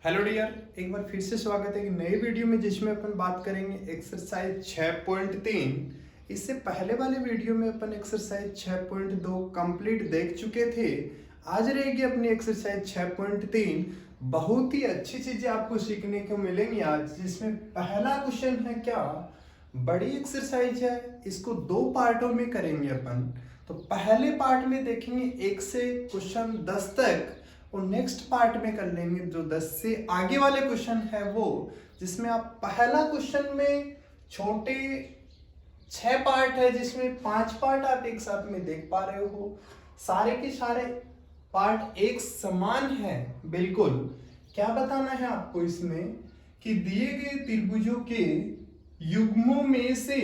Hello dear, एक बार फिर से स्वागत है कि नई वीडियो में जिसमें अपन बात करेंगे एक्सरसाइज 6.3। इससे पहले वाले वीडियो में अपन एक्सरसाइज 6.2 कंप्लीट देख चुके थे। आज रहेगी अपनी एक्सरसाइज 6.3। बहुत ही अच्छी चीजें आपको सीखने को मिलेंगी आज, जिसमें पहला क्वेश्चन है क्या, बड़ी एक्सरसाइज है, इसको दो पार्टों में करेंगे अपन। तो पहले पार्ट में देखेंगे 1 से क्वेश्चन 10 तक, और नेक्स्ट पार्ट में कर लेंगे जो 10 से आगे वाले क्वेश्चन है वो, जिसमें आप पहला क्वेश्चन में छोटे 6 पार्ट है, जिसमें 5 पार्ट आप एक साथ में देख पा रहे हो। सारे के सारे पार्ट एक समान है बिल्कुल। क्या बताना है आपको इसमें कि दिए गए त्रिभुजों के युग्मों में से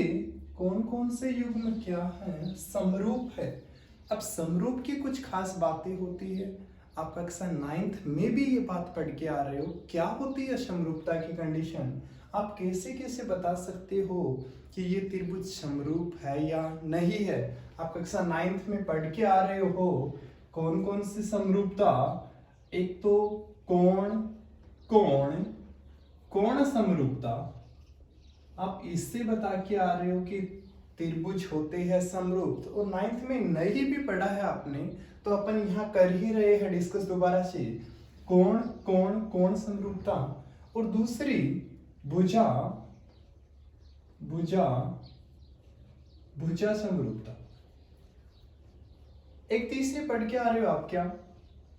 कौन कौन से युग्म क्या है, समरूप है। अब समरूप की कुछ खास बातें होती है, आप कक्षा 9th में भी ये बात पढ़ के आ रहे हो। क्या होती है समरूपता की कंडीशन, आप कैसे कैसे बता सकते हो कि ये त्रिभुज समरूप है या नहीं है। आप कक्षा 9th में पढ़ के आ रहे हो कौन कौन सी समरूपता, एक तो कोण कोण कोण समरूपता, आप इससे बता के आ रहे हो कि त्रिभुज होते हैं समरूप। और 9th में नहीं भी पढ़ा है आपने, तो अपन यहाँ कर ही रहे हैं डिस्कस दोबारा से। कोण कोण कोण समरूपता, और दूसरी भुजा भुजा भुजा समरूपता। एक तीसरी पढ़ के आ रहे हो आप क्या,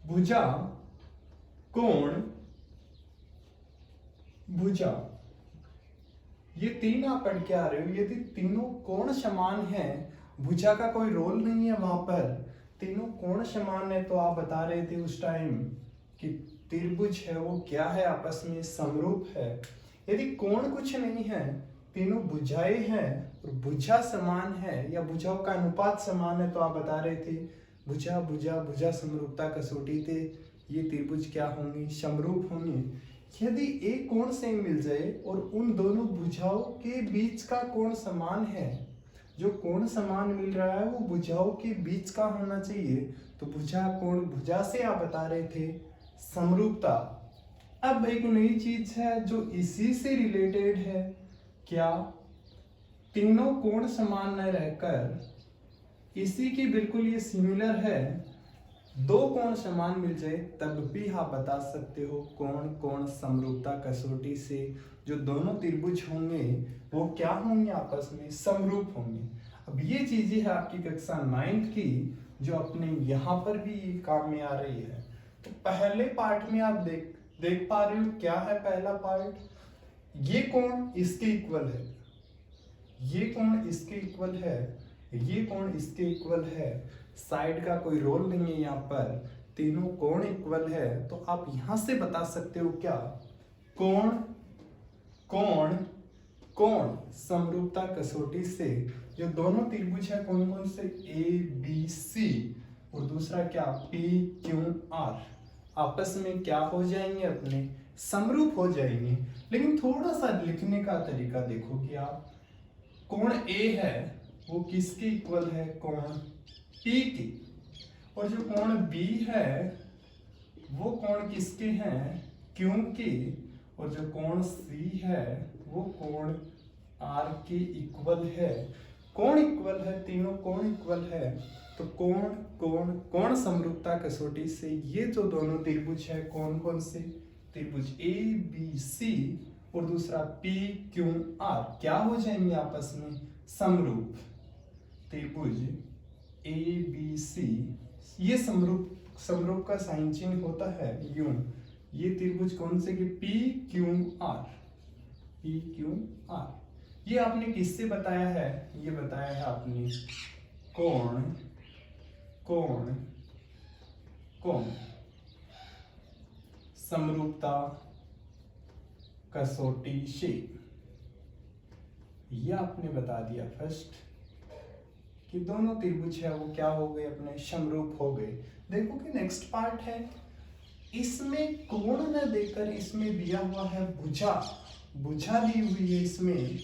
भुजा कोण भुजा। ये तीन आप पढ़ के आ रहे हो। यदि तीनों कोण समान है, भुजा का कोई रोल नहीं है वहां पर, तीनों कोण समान है, तो आप बता रहे थे उस टाइम कि त्रिभुज है वो क्या है, आपस में समरूप है। यदि कोण कुछ नहीं है, तीनों भुजाएं हैं और भुजा समान है या भुजाओं का अनुपात समान है, तो आप बता रहे थे भुजा भुजा भुजा समरूपता कसौटी थे, ये त्रिभुज क्या होंगे, समरूप होंगे। यदि एक कोण सेम मिल जाए और उन दोनों भुजाओं के बीच का कोण समान है, जो कोण समान मिल रहा है वो भुजाओं के बीच का होना चाहिए, तो भुजा कोण भुजा से आप बता रहे थे समरूपता। अब एक नई चीज है जो इसी से रिलेटेड है, क्या तीनों कोण समान न रहकर इसी की बिल्कुल ये सिमिलर है, दो कोण समान मिल जाए, तब भी आप बता सकते हो कोण कोण समरूपता कसौटी से जो दोनों त्रिभुज होंगे वो क्या होंगे, आपस में समरूप होंगे। अब ये चीजें है आपकी कक्षा 9th की, जो अपने यहाँ पर भी काम में आ रही है। तो पहले पार्ट में आप देख पा रहे हो क्या है पहला पार्ट, ये कोण इसके इक्वल है, ये कोण इसके इक्वल है, ये कोण इसके इक्वल है, साइड का कोई रोल नहीं है यहाँ पर, तीनों कोण इक्वल है, तो आप यहां से बता सकते हो क्या, कोण कोण कोण समरूपता कसौटी से जो दोनों त्रिभुज है कौन कौन से, ए बी सी और दूसरा क्या, पी क्यू आर, आपस में क्या हो जाएंगे, अपने समरूप हो जाएंगे। लेकिन थोड़ा सा लिखने का तरीका देखो कि आप, कोण ए है वो किसके इक्वल है, कोण पी की, और जो कोण बी है वो कोण किसके हैं, क्यू की, और जो कोण सी है वो कोण आर के इक्वल है। कोण इक्वल है, तीनों कोण इक्वल है, तो कोण कोण कोण समरूपता कसौटी से ये जो दोनों त्रिभुज है कौन कौन से, त्रिभुज ए बी सी और दूसरा पी क्यू आर क्या हो जाएंगे आपस में समरूप। त्रिभुज ए बी सी, ये समरूप का साइन चिन्ह होता है यूं। ये त्रिभुज कौन से के, P Q R, P Q R. ये आपने किससे बताया है, ये बताया है आपने कोण कोण कोण समरूपता कसौटी से, ये आपने बता दिया फर्स्ट कि दोनों त्रिभुज है वो क्या हो गए, अपने समरूप हो गए। देखो कि नेक्स्ट पार्ट है, इसमें कोण न देकर इसमें दिया हुआ है भुजा, भुजा दी हुई है इसमें।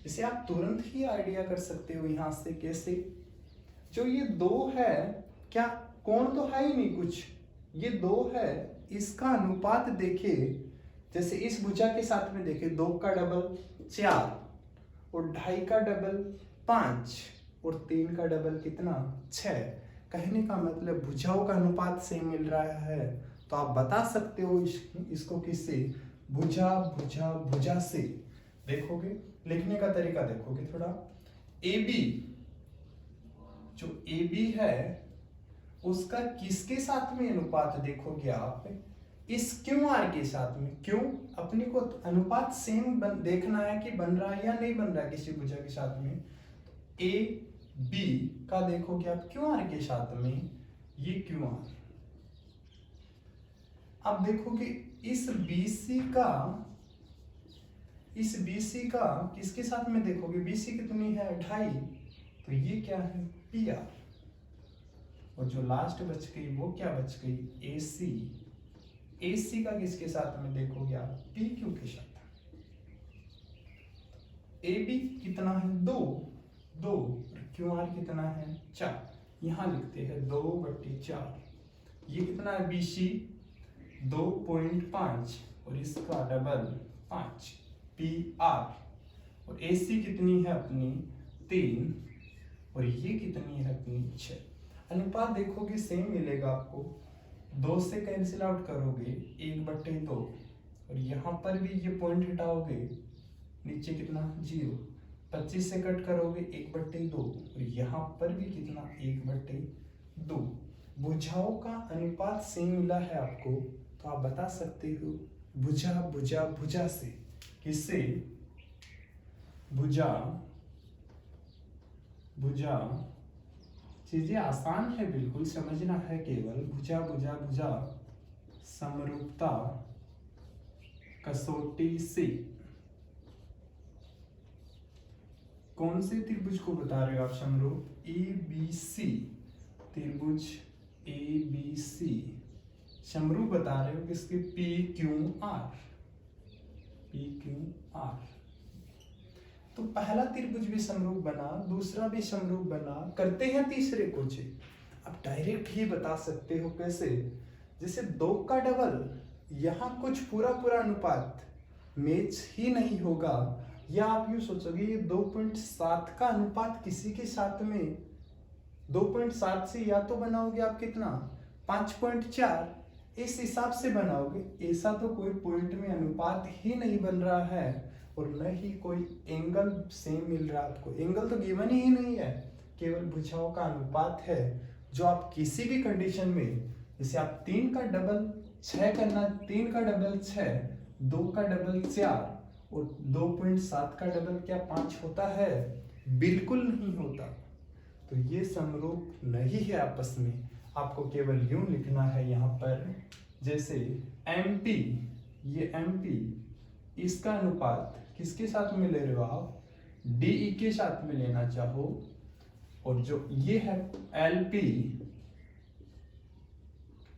इसे आप तुरंत ही आइडिया कर सकते हो यहां से, कैसे, जो ये दो है, क्या कोण तो है ही नहीं कुछ, ये दो है, इसका अनुपात देखे जैसे इस भुजा के साथ में देखें 2 का डबल 4 और 2.5 का डबल 5 और 3 का डबल कितना 6। कहने का मतलब भुजाओं का अनुपात सेम मिल रहा है, तो आप बता सकते हो इसको किससे, भुजा भुजा भुजा से। देखोगे लिखने का तरीका देखोगे थोड़ा, AB जो AB है उसका किसके साथ में अनुपात देखोगे आप, इस QR के साथ में। क्यों, अपने को अनुपात सेम देखना है कि बन रहा है या नहीं बन रहा है किसी भुजा के साथ में। तो AB का देखोगे आप QR के साथ में, ये QR। अब देखोगे इस BC का किसके साथ में देखोगे, BC कितनी है 2.5, तो ये क्या है PR। और जो लास्ट बच गई वो क्या बच गई AC का किसके साथ में देखोगे आप, PQ के साथ। AB कितना है 2 और QR कितना है 4, यहां लिखते हैं 2/4। ये कितना है BC 2.5 और इसका डबल 5 PR। और AC कितनी है अपनी 3 और ये कितनी है अपनी 6। अनुपात देखोगे सेम मिलेगा आपको, 2 से कैंसिल आउट करोगे 1/2 और यहाँ पर भी ये पॉइंट हटाओगे नीचे कितना 0, 25 से कट करोगे 1/2 और यहाँ पर भी कितना 1/2। भुजाओं का अनुपात सेम मिला है आपको, तो आप बता सकते हो भुजा भुजा भुजा से। किससे, भुजा भुजा। चीजें आसान है, बिल्कुल समझना है, केवल भुजा भुजा भुजा समरूपता कसौटी से। कौन से त्रिभुज को बता रहे हो आप समरूप, ABC त्रिभुज ABC समरूप बता रहे हो किसके, PQR। तो पहला त्रिभुज भी समरूप बना, दूसरा भी समरूप बना, करते हैं तीसरे को चेक। अब डायरेक्ट ही बता सकते हो कैसे, जैसे 2 का डबल, यहाँ कुछ पूरा अनुपात मैच ही नहीं होगा, या आप यूं सोचोगे ये 2.7 का अनुपात किसी के साथ में 2.7 से या तो बनाओगे आप कितना 5.4, इस हिसाब से बनाओगे। ऐसा तो कोई पॉइंट में अनुपात ही नहीं बन रहा है और न ही कोई एंगल सेम मिल रहा है आपको। एंगल तो गिवन ही नहीं है, केवल भुजाओं का अनुपात है, जो आप किसी भी कंडीशन में, जैसे आप 3 का डबल 6 करना, 3 का डबल 6, 2 का डबल 4 और 2.7 का डबल क्या 5 होता है, बिल्कुल नहीं होता। तो ये समरूप नहीं है आपस में। आपको केवल यूं लिखना है यहाँ पर, जैसे MP, ये MP, इसका अनुपात किसके साथ में ले रहे हो आप, DE के साथ में लेना चाहो, और जो ये है LP,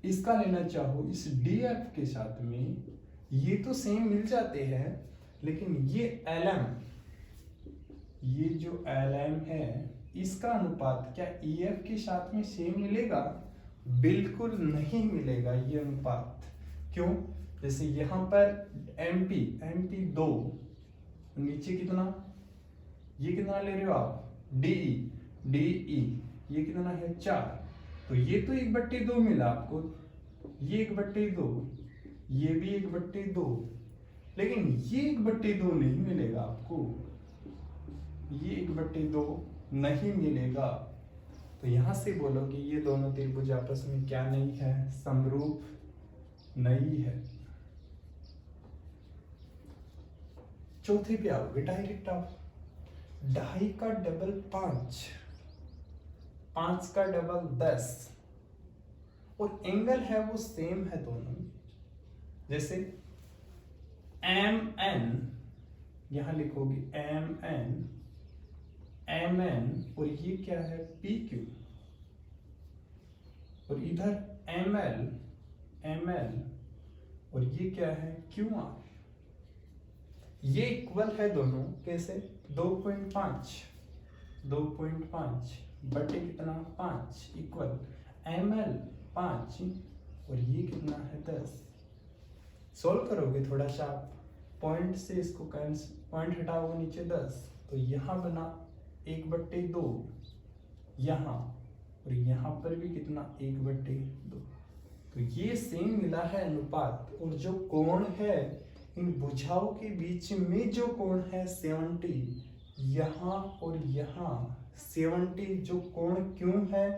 इसका लेना चाहो इस DF के साथ में, ये तो सेम मिल जाते हैं, लेकिन ये LM, ये जो LM है इसका अनुपात क्या EF के साथ में सेम मिलेगा, बिल्कुल नहीं मिलेगा ये अनुपात। क्यों, जैसे यहाँ पर MP 2, नीचे कितना, ये कितना ले रहे हो आप DE, ये कितना है 4, तो ये तो 1/2 मिला आपको, ये 1/2, ये भी 1/2, लेकिन ये 1/2 नहीं मिलेगा आपको, ये 1/2 नहीं मिलेगा। तो यहां से बोलोगे ये दोनों त्रिभुज आपस में क्या नहीं है, समरूप नहीं है। चौथे पे आओगे डायरेक्ट आप, 2.5 का डबल 5, 5 का डबल 10 और एंगल है वो सेम है दोनों, जैसे MN, यहां लिखोगे MN और ये क्या है PQ, और इधर ML और ये क्या है QR। ये इक्वल है दोनों, कैसे 2.5 बटे कितना 5 इक्वल ML 5 और ये कितना है 10। सोल्व करोगे थोड़ा सा, पॉइंट से इसको पॉइंट हटाओगे नीचे 10, तो यहाँ बना 1/2, यहाँ और यहाँ पर भी कितना 1/2। तो ये सेम मिला है अनुपात, और जो कोण है इन भुजाओं के बीच में जो कोण है 70, यहाँ और यहाँ 70 जो कोण क्यों है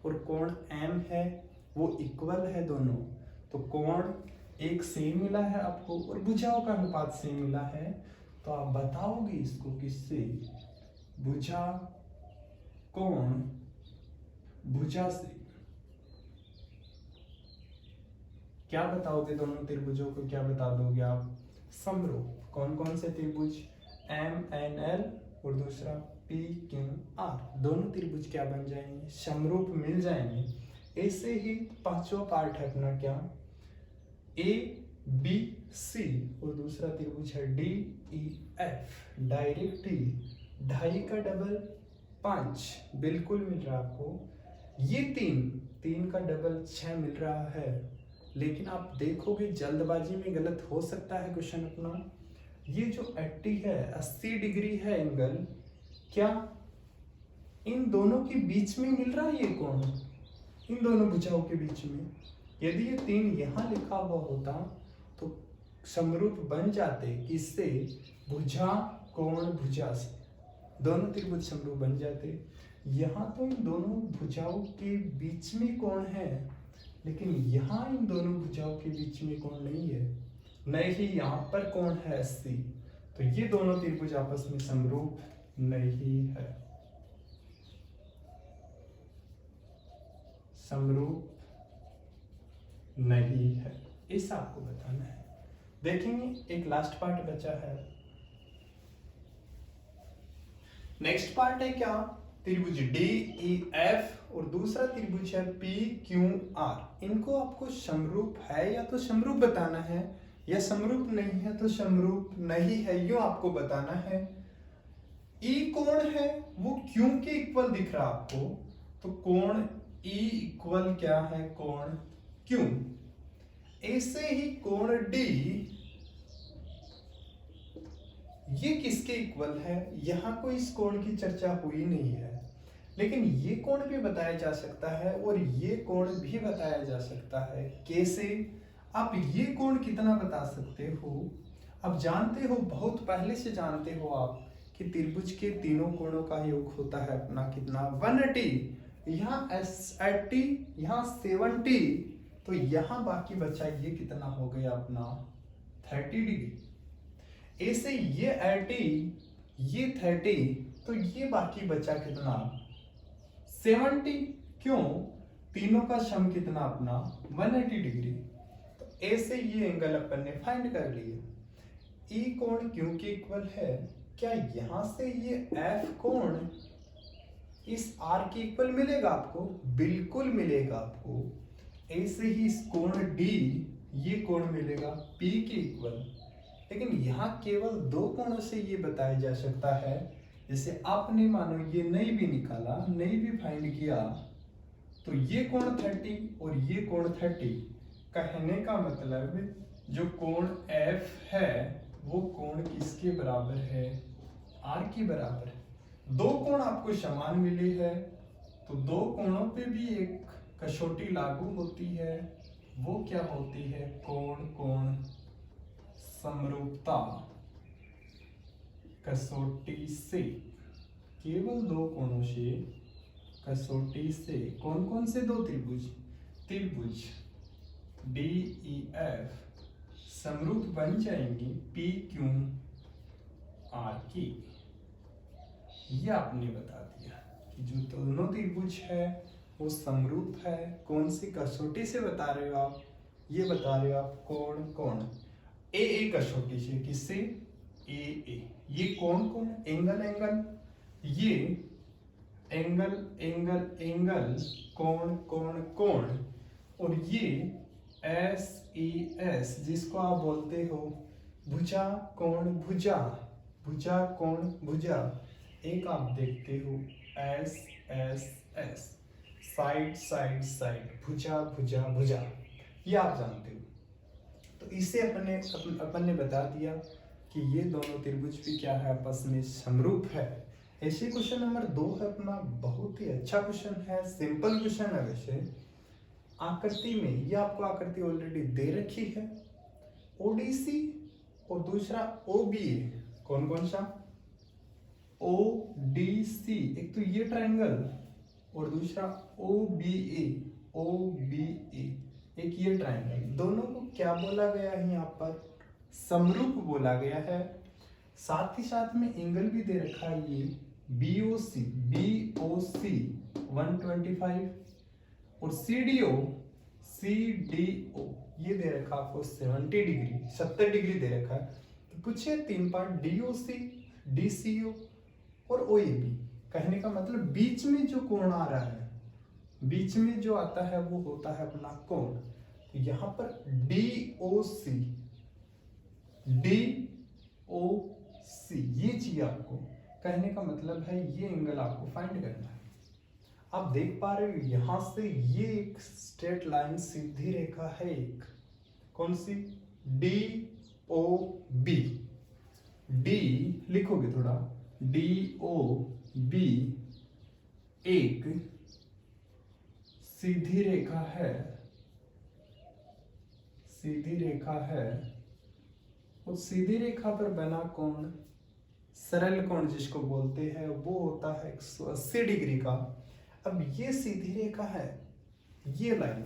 और कोण एम है वो इक्वल है दोनों। तो कोण एक सेम मिला है आपको और भुजाओं का अनुपात सेम मिला है, तो आप बताओगे इसको किससे? भुजा कोण भुजा से। क्या बताओगे दोनों त्रिभुजों को, क्या बता दोगे आप? समरूप। कौन कौन से त्रिभुज? MNL और दूसरा PQR। दोनों त्रिभुज क्या बन जाएंगे? समरूप मिल जाएंगे। ऐसे ही पांचवा पार्ट है अपना क्या? ABC और दूसरा त्रिभुज है DEF। डायरेक्ट ही 2.5 का डबल 5 बिल्कुल मिल रहा है आपको। ये 3 का डबल 6 मिल रहा है। लेकिन आप देखोगे जल्दबाजी में गलत हो सकता है क्वेश्चन अपना। ये जो 80 है 80 डिग्री है एंगल, क्या इन दोनों के बीच में मिल रहा है ये कोण? इन दोनों भुजाओं के बीच में? यदि ये 3 यहाँ लिखा हुआ होता तो समरूप बन जाते किससे? भुजा कोण भुजा से। दोनों त्रिभुज समरूप बन जाते। यहाँ तो इन दोनों भुजाओं के बीच में कोण है, लेकिन यहाँ इन दोनों भुजाओं के बीच में कोण नहीं है, नहीं यहाँ पर कोण है 80। तो ये दोनों त्रिभुज आपस में समरूप नहीं है, समरूप नहीं है, ऐसा आपको बताना है। देखेंगे एक लास्ट पार्ट बचा है। नेक्स्ट पार्ट है क्या? त्रिभुज DEF और दूसरा त्रिभुज है PQR। इनको आपको समरूप है या तो समरूप बताना है, या समरूप नहीं है तो समरूप नहीं है, यूं आपको बताना है। E कोण है वो क्यों के इक्वल दिख रहा आपको, तो कोण E इक्वल क्या है? कोण क्यों। ऐसे ही कोण D ये किसके इक्वल है? यहाँ कोई इस कोण की चर्चा हुई नहीं है, लेकिन ये कोण भी बताया जा सकता है और ये कोण भी बताया जा सकता है। कैसे? आप ये कोण कितना बता सकते हो? अब जानते हो, बहुत पहले से जानते हो आप कि त्रिभुज के तीनों कोणों का योग होता है अपना कितना? 180। यहाँ 80, यहाँ 70, तो यहाँ बाकी बचा ये कितना हो गया अपना? 30 डिग्री। ऐसे ये 80 ये 30, तो ये बाकी बचा कितना? 70। क्यों? तीनों का सम कितना अपना? 180 डिग्री। तो ऐसे ये एंगल अपन ने फाइंड कर लिए। E कोण क्यों के इक्वल है? क्या यहाँ से ये F कोण इस R के इक्वल मिलेगा आपको? बिल्कुल मिलेगा आपको। ऐसे ही इस कोण D ये कोण मिलेगा P के इक्वल। लेकिन यहाँ केवल 2 कोणों से ये बताया जा सकता है। जैसे आपने मानो ये नहीं भी निकाला, नहीं भी फाइंड किया, तो ये कोण 30 और ये कोण 30। कहने का मतलब जो कोण F है वो कोण किसके बराबर है? R के बराबर है। 2 कोण आपको समान मिले हैं, तो 2 कोणों पे भी एक कसौटी लागू होती है। वो क्या होती है? कोण कोण समरूपता कसौटी से। केवल 2 कोणों से कसौटी से। कौन कौन से 2 त्रिभुज? त्रिभुज DEF समरूप बन जाएंगी PQR की। ये आपने बता दिया कि जो दोनों त्रिभुज है वो समरूप है। कौन सी कसौटी से बता रहे हो आप? ये बता रहे हो आप कोण कोण AA कसौटी से। किससे? AA। ये कोण कोण एंगल एंगल, ये एंगल एंगल एंगल, कोण कोण कोण, और ये SES जिसको आप बोलते हो भुजा कोण भुजा, भुजा कोण भुजा। एक आप देखते हो SSS साइड साइड साइड, भुजा भुजा भुजा, ये आप जानते हो। तो इसे अपन ने बता दिया कि ये दोनों त्रिभुज भी क्या है, आपस में समरूप है। ऐसे क्वेश्चन नंबर 2 है अपना, बहुत ही अच्छा क्वेश्चन है, सिंपल क्वेश्चन है वैसे। आकृति में, ये आपको आकृति ऑलरेडी दे रखी है, ओडीसी और दूसरा ओबीए। कौन कौन सा? ओडीसी, एक तो ये ट्रायंगल और दूसरा ओबीए, ओबीए एक ये ट्रायंगल, दोनों को क्या बोला गया है यहाँ पर? समरूप बोला गया है। साथ ही साथ में एंगल भी दे रखा है ये बीओसी, बीओसी 125 और सीडीओ, सीडीओ ये दे रखा आपको 70 डिग्री, 70 डिग्री दे रखा है। तो पूछे 3 पार्ट डीओसी, डीसीओ और ओएबी। कहने का मतलब बीच में जो कोण आ रहा है, बीच में जो आता है वो होता है अपना कोण। तो यहाँ पर डीओसी, डीओसी ये चाहिए आपको। कहने का मतलब है ये एंगल आपको फाइंड करना है। आप देख पा रहे हो यहां से ये एक स्ट्रेट लाइन सीधी रेखा है, एक कौन सी? D O B. डी लिखोगे थोड़ा, डी ओ बी एक सीधी रेखा है, सीधी रेखा है। उस सीधी रेखा पर बना कोण, सरल कोण जिसको बोलते हैं, वो होता है 180 डिग्री का। अब ये सीधी रेखा है, ये लाइन,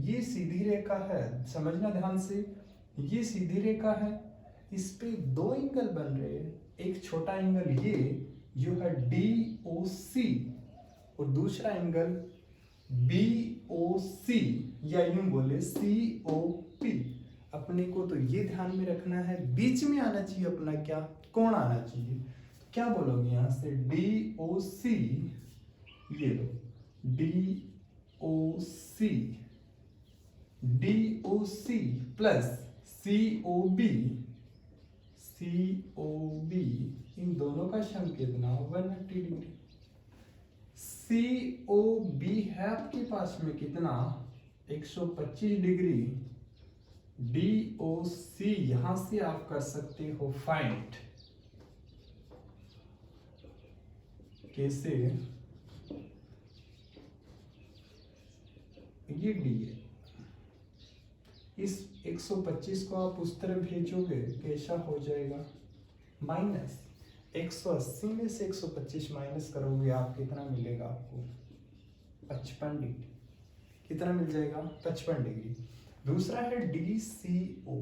ये सीधी रेखा है, समझना ध्यान से, ये सीधी रेखा है। इस पे 2 एंगल बन रहे हैं। एक छोटा एंगल ये जो है DOC और दूसरा एंगल BOC या यूं बोले COP। अपने को तो ये ध्यान में रखना है, बीच में आना चाहिए अपना क्या? कोण आना चाहिए। तो क्या बोलोगे यहां से? DOC, ये लो DOC, DOC plus COB, COB इन दोनों का सम कितना? 180 डिग्री। COB है आपके पास में कितना? 125 डिग्री। DOC यहां से आप कर सकते हो फाइंड। कैसे? ये D है, इस 125 को आप उस तरफ भेजोगे, कैसा हो जाएगा? माइनस 180 में से 125 माइनस करोगे आप, कितना मिलेगा आपको? 55 डिग्री। कितना मिल जाएगा? 55 डिग्री। दूसरा है DCO,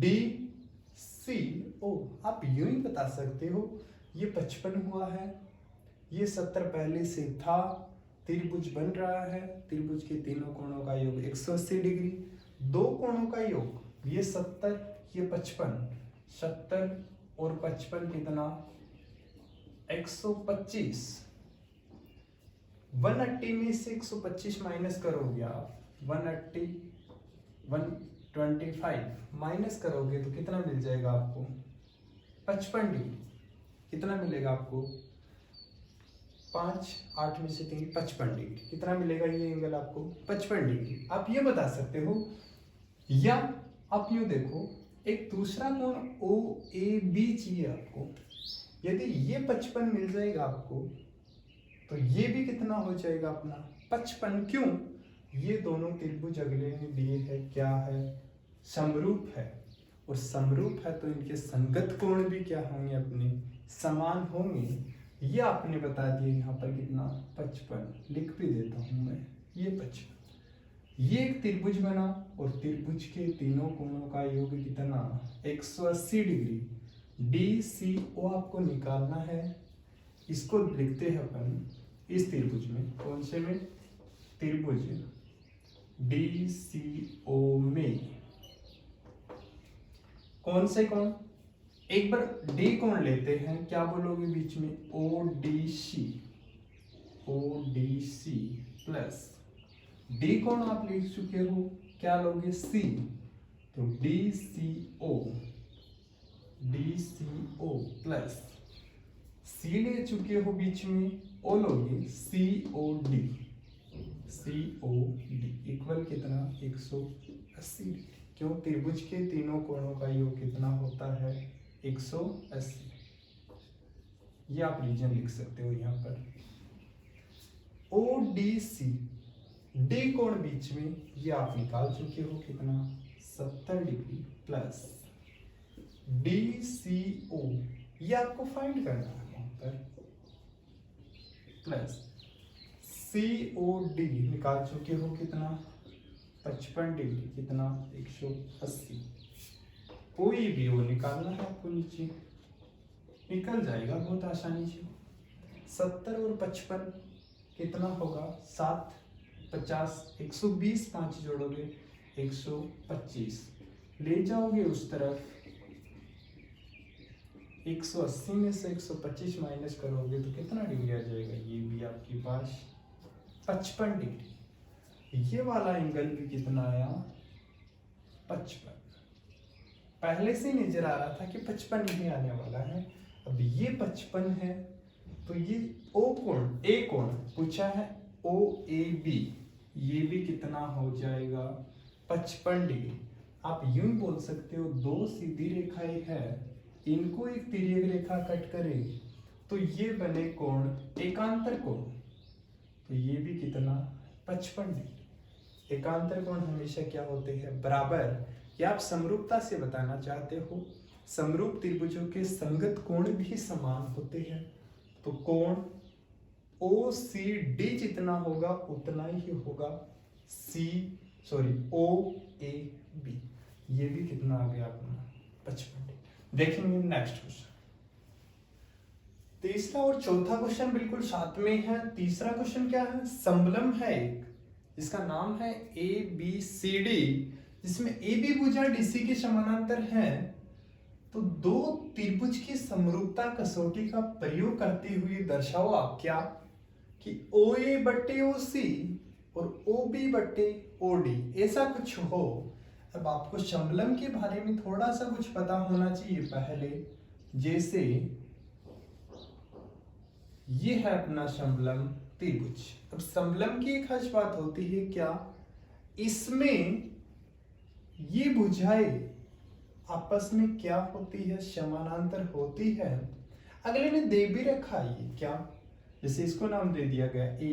DCO आप यूं ही बता सकते हो, ये 55 हुआ है, ये 70 पहले से था, त्रिभुज बन रहा है, त्रिभुज के तीनों कोणों का योग 180 डिग्री, 2 कोणों का योग, ये 70, ये 55, 70 और 55 कितना? 125। 180 में से 125 माइनस करोगे आप, 180, 125 माइनस करोगे तो कितना मिल जाएगा आपको? 55 डिग्री। कितना मिलेगा आपको? 5, 8 में से 3, 55 डिग्री। कितना मिलेगा ये एंगल आपको? 55 डिग्री। आप ये बता सकते हो, या आप यूं देखो, एक दूसरा कोण OAB चाहिए आपको। यदि ये 55 मिल जाएगा आपको, तो ये भी कितना हो जाएगा अपना? 55। क्यों? ये दोनों त्रिभुज अगले ने दिए है, क्या है? समरूप है। और समरूप है तो इनके संगत कोण भी क्या होंगे? अपने समान होंगे। ये आपने बता दिया यहाँ पर कितना? 55। लिख भी देता हूं मैं, ये 55। ये एक त्रिभुज बना और त्रिभुज के तीनों कोणों का योग कितना? 180 डिग्री। DCO आपको निकालना है। इसको लिखते हैं अपन इस त्रिभुज में, कौन से में? त्रिभुज DCO में कौन से कोण? एक बार D कोण लेते हैं, क्या बोलोगे बीच में? ODC, ODC प्लस D कोण आप लिख चुके हो, क्या लोगे? C, तो DCO, DCO प्लस C ले चुके हो बीच में, O लोगे COD, COD इक्वल कितना? 180 डिग्री। क्यों? त्रिभुज के तीनों कोणों का योग कितना होता है? 180। ये आप रीजन लिख सकते हो यहाँ पर। ODC, डी कोण बीच में, ये आप निकाल चुके हो कितना? 70 डिग्री प्लस DCO, ये आपको फाइंड करना है वहां पर, प्लस COD निकाल चुके हो कितना? 55 डिग्री, कितना? 180। कोई भी वो निकालना है आपको, नीचे निकल जाएगा बहुत आसानी से। 70 और 55 कितना होगा? 7, 50, 120, 5 जोड़ोगे 125, ले जाओगे उस तरफ 180 में से 125 माइनस करोगे तो कितना डिग्री आ जाएगा? ये भी आपके पास 55 डिग्री। ये वाला एंगल भी कितना आया? 55। पहले से नजर आ रहा था कि 55 ही आने वाला है। अब ये 55 है तो ये O कोण, A कोण पूछा है OAB, ये भी कितना हो जाएगा? 55 डिग्री। आप यूं ही बोल सकते हो, दो सीधी रेखाएं है, इनको एक तिर्यक रेखा कट करे तो ये बने कोण एकांतर कोण, तो ये भी कितना? 55 डिग्री। एकांतर कोण हमेशा क्या होते हैं? बराबर। या आप समरूपता से बताना चाहते हो, समरूप त्रिभुजों के संगत कोण भी समान होते हैं, तो कोण OCD जितना होगा उतना ही होगा OAB। ये भी कितना आ गया अपना? 55 डिग्री। देखेंगे नेक्स्ट क्वेश्चन। तीसरा और चौथा क्वेश्चन बिल्कुल साथ में है। तीसरा क्वेश्चन क्या है? समलम है एक, जिसका नाम है ABCD, जिसमें AB भुजा DC के समानांतर है। तो दो त्रिभुज की समरूपता कसौटी का प्रयोग करते हुए दर्शाओ आप क्या? कि OA बट्टे OC और OB बट्टे OD ऐसा कुछ हो। अब आपको समलम के बारे में थोड़ा सा कुछ पता होना चाहिए पहले। जैसे ये है अपना समलम त्रिभुज। अब समलम की एक खास बात होती है क्या? इसमें ये भुजाएं आपस में क्या होती है? समानांतर होती है। अगले ने दे भी रखा है क्या? जैसे इसको नाम दे दिया गया A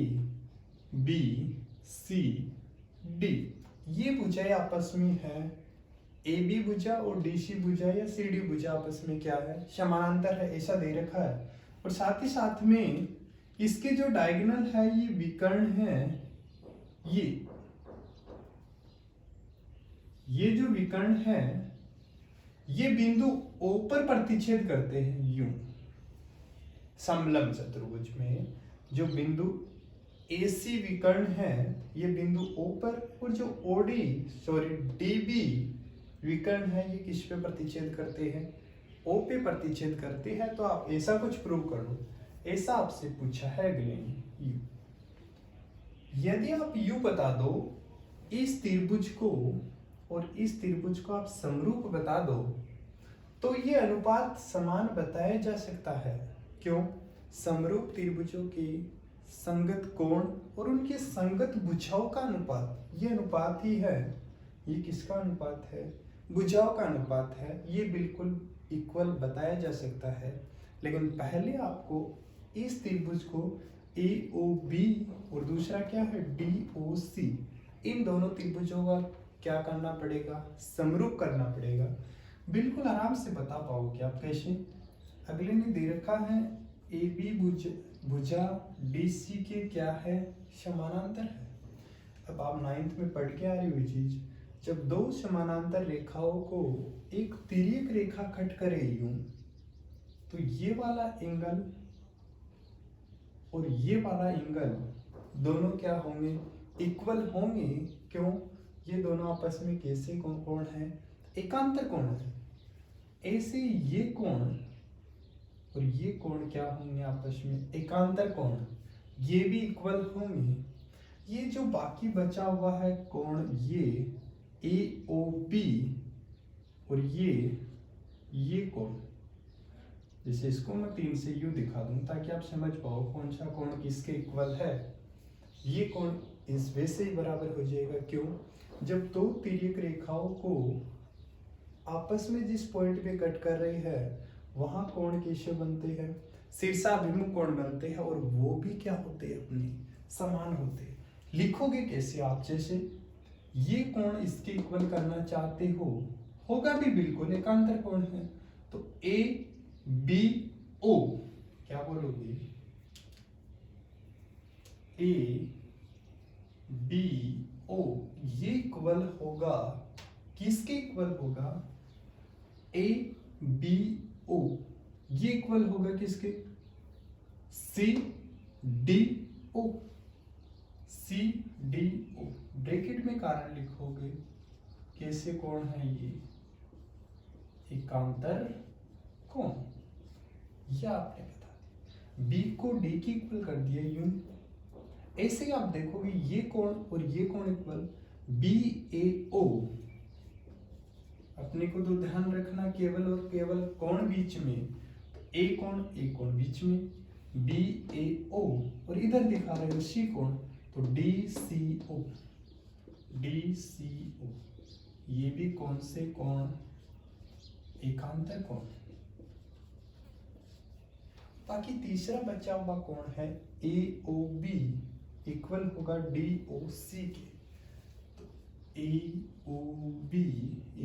B C D। ये भुजाएं आपस में है, AB भुजा और DC भुजा या CD भुजा आपस में क्या है? समानांतर है, ऐसा दे रखा है। और साथ ही साथ में इसके जो डायगोनल है ये विकर्ण है। ये जो विकर्ण है ये बिंदु O पर प्रतिच्छेद करते हैं। यूं समलम चतुर्भुज में जो बिंदु AC विकर्ण है ये बिंदु O पर, और जो DB विकर्ण है ये किस पे प्रतिच्छेद करते हैं? O पे प्रतिच्छेद करते हैं। तो आप ऐसा कुछ प्रूव करो, ऐसा आपसे पूछा है अगले ने। यदि आप यू बता दो इस त्रिभुज को और इस त्रिभुज को आप समरूप बता दो तो ये अनुपात समान बताया जा सकता है। क्यों? समरूप त्रिभुजों के संगत कोण और उनके संगत भुजाओं का अनुपात, ये अनुपात ही है। ये किसका अनुपात है? भुजाओं का अनुपात है। ये बिल्कुल इक्वल बताया जा सकता है। लेकिन पहले आपको इस त्रिभुज को AOB और दूसरा क्या है? DOC, इन दोनों त्रिभुजों का क्या करना पड़ेगा? समरूप करना पड़ेगा। बिल्कुल आराम से बता पाओगे आप कैसे? अगले ने दे रखा है AB भुजा DC के क्या है? समानांतर है। अब आप 9th में पढ़ के आ रही हुई चीज, जब दो समानांतर रेखाओं को एक तिर्यक रेखा कट करे यूं, तो ये वाला एंगल और ये वाला एंगल दोनों क्या होंगे? इक्वल होंगे। क्यों? ये दोनों आपस में कैसे कोण है? एकांतर कोण है। ऐसे ये कोण और ये कोण क्या होंगे आपस में? एकांतर कोण। ये भी इक्वल होंगे। ये जो बाकी बचा हुआ है कोण, ये AOB और ये कोण, जैसे इसको मैं 3 से यूं दिखा दूं ताकि आप समझ पाओ कौन सा कोण किसके इक्वल है। ये कोण इस वे से ही बराबर हो जाएगा। क्यों? जब दो तिर्यक रेखाओं को आपस में जिस पॉइंट पे कट कर रही है वहां कोण कैसे बनते हैं? शीर्षाभिमुख कोण बनते हैं, और वो भी क्या होते हैं? अपने समान होते हैं। लिखोगे कैसे आप? जैसे ये कोण इसके इक्वल करना चाहते हो, होगा भी बिल्कुल एकांतर कोण है, तो ए बी ओ, क्या बोलोगे? ए बी ओ, ये इक्वल होगा किसके इक्वल होगा? ए बी ओ, ये इक्वल होगा किसके? C D O. C D O bracket में कारण लिखोगे, कैसे कोण है ये? एकांतर कोण। यह आपने बता दिया। बी को डी की इक्वल कर दिया यूं। ऐसे ही आप देखोगे ये कोण और ये कोण इक्वल, बी ए ओ। अपने को तो ध्यान रखना केवल और केवल कोण बीच में, ए कोण बीच में, बी ए ओ, और इधर दिखा रहे हो सी कोण, तो डी सी ओ। डी सी ओ, ये भी कौन से कोण? एकांतर कोण। बाकी तीसरा बचा हुआ कोण है ए ओ बी, इक्वल होगा डी ओ सी के, तो ए ओ बी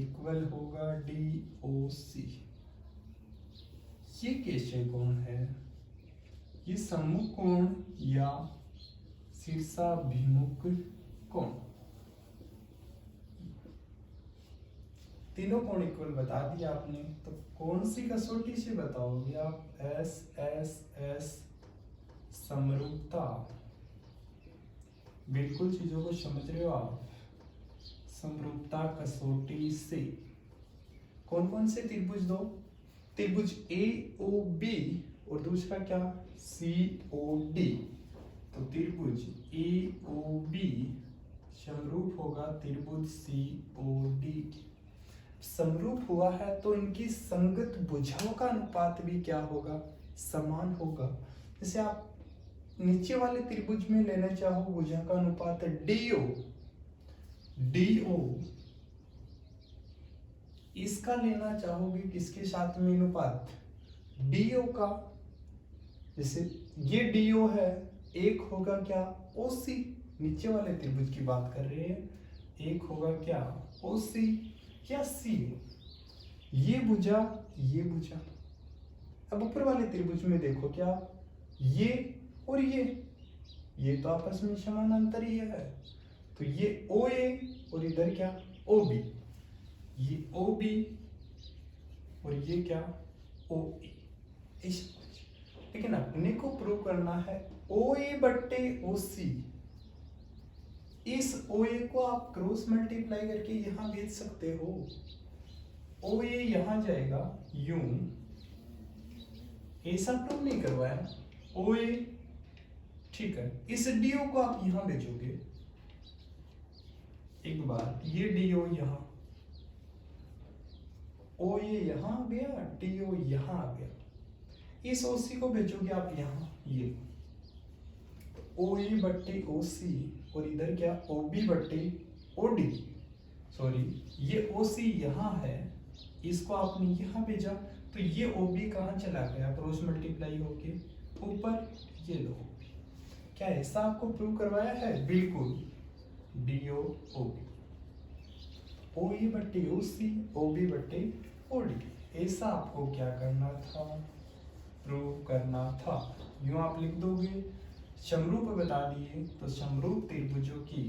इक्वल होगा डी ओ सी। ये कैसे कोण है? ये सम्मुख कोण या शीर्षाभिमुख कोण? तीनों कोण इक्वल बता दिया आपने, तो कौन सी कसौटी से बताओगे आप? एस एस एस समरूपता। बिल्कुल चीजों को समझ रहे हो आप? समरूपता कसौटी से कौन कौन से त्रिभुज? दो त्रिभुज ए ओ बी और दूसरा क्या? सी ओ डी। तो त्रिभुज ए ओ बी समरूप होगा त्रिभुज सी ओ डी। समरूप हुआ है तो इनकी संगत भुजाओं का अनुपात भी क्या होगा? समान होगा। जैसे आप नीचे वाले त्रिभुज में लेना चाहो भुजा का अनुपात डीओ, डीओ इसका लेना चाहोगे किसके साथ में अनुपात? डीओ का। जैसे ये डीओ है, एक होगा क्या? ओसी। नीचे वाले त्रिभुज की बात कर रहे हैं, एक होगा क्या? ओसी या सी। ये भुजा, ये भुजा। अब ऊपर वाले त्रिभुज में देखो क्या, ये और ये तो आपस में समानांतर ही है, तो ये ओ ए और इधर क्या? O B. ये ओ बी और ये क्या? ओ ए। लेकिन अपने को प्रूव करना है ओ ए बट्टे ओ सी। इस ओ ए को आप क्रॉस मल्टीप्लाई करके यहां भेज सकते हो। ओ ए यहां जाएगा यूं, ऐसा प्रूव नहीं करवाया। ओ ए ठीक है, इस डीओ को आप यहां भेजोगे एक बार, ये डीओ यहां, ओ ए यहां आ गया, डीओ यहां आ गया। इस ओसी को भेजोगे आप यहां, ये ओ ए बट्टे ओ सी और इधर क्या? ओ बी बट्टे ओ डी। सॉरी, ये ओ सी यहाँ है, इसको आपने यहाँ भेजा, तो ये ओ बी कहाँ चला गया? क्रॉस मल्टीप्लाई होके ऊपर ये लो। क्या ऐसा आपको प्रूव करवाया है? बिल्कुल। डी ओ ओ बी, ओ ए बट्टे ओ सी, ओ बी बट्टे ओ डी, ऐसा आपको क्या करना था? प्रूव करना था। यूं आप लिख दोगे, समरूप बता दिए, तो समरूप त्रिभुजों की,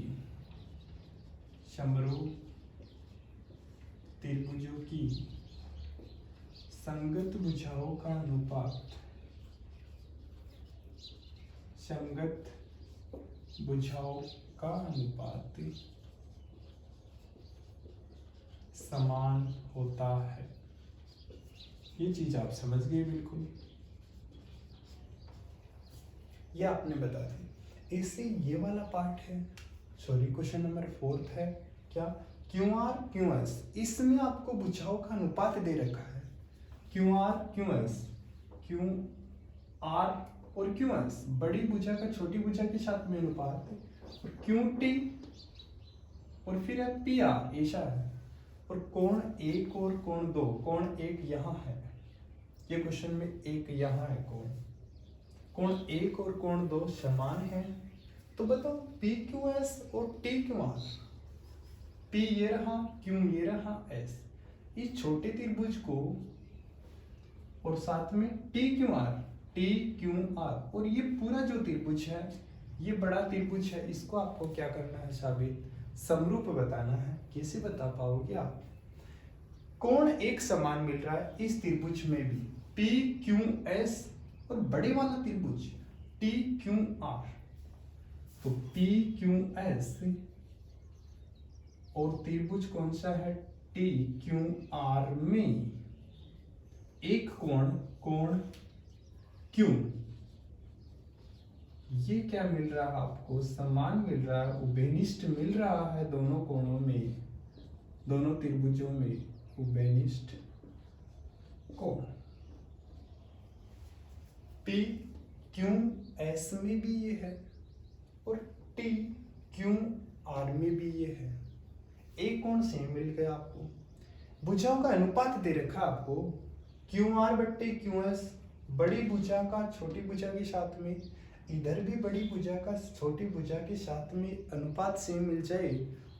समरूप त्रिभुजों की संगत भुजाओं का अनुपात, संगत भुजाओं का अनुपात समान होता है। ये चीज आप समझ गए बिल्कुल, ये आपने बता दी। इससे ये वाला पार्ट है, सॉरी क्वेश्चन नंबर 4 है क्या? क्यू आर क्यू एस, इसमें आपको भुजाओं का अनुपात दे रखा है। Q R Q S, Q R और क्यू एस, बड़ी भुजा का छोटी भुजा के साथ में अनुपात, और क्यू टी और फिर है पी आर, ऐसा है। और कोण एक और कोण दो, कोण एक यहाँ है, ये क्वेश्चन में एक यहाँ है कोण एक और कोण दो समान है। तो बताओ पी क्यू एस और टी क्यू आर, पी ये रहा, क्यू ये रहा, एस, इस छोटे त्रिभुज को और साथ में टी क्यू आर और ये पूरा जो त्रिभुज है, ये बड़ा त्रिभुज है, इसको आपको क्या करना है साबित, समरूप बताना है। कैसे बता पाओगे आप? कोण एक समान मिल रहा है इस त्रिभुज में भी, पी क्यू एस और बड़े वाला त्रिभुज टी क्यू आर, तो पी क्यू एस और त्रिभुज कौन सा है, टी क्यू आर में एक कोण क्यू, ये क्या मिल रहा है आपको, समान मिल रहा है, उभयनिष्ठ मिल रहा है दोनों कोणों में, दोनों त्रिभुजों में उभयनिष्ठ कोण। पी क्यू एस में भी ये है और टी क्यू आर में भी ये है, एक कोण सेम मिल गया आपको। भुजाओं का अनुपात दे रखा आपको, क्यू आर बट्टे क्यू एस, बड़ी भुजा का छोटी भुजा के साथ में, इधर भी बड़ी भुजा का छोटी भुजा के साथ में अनुपात सेम मिल जाए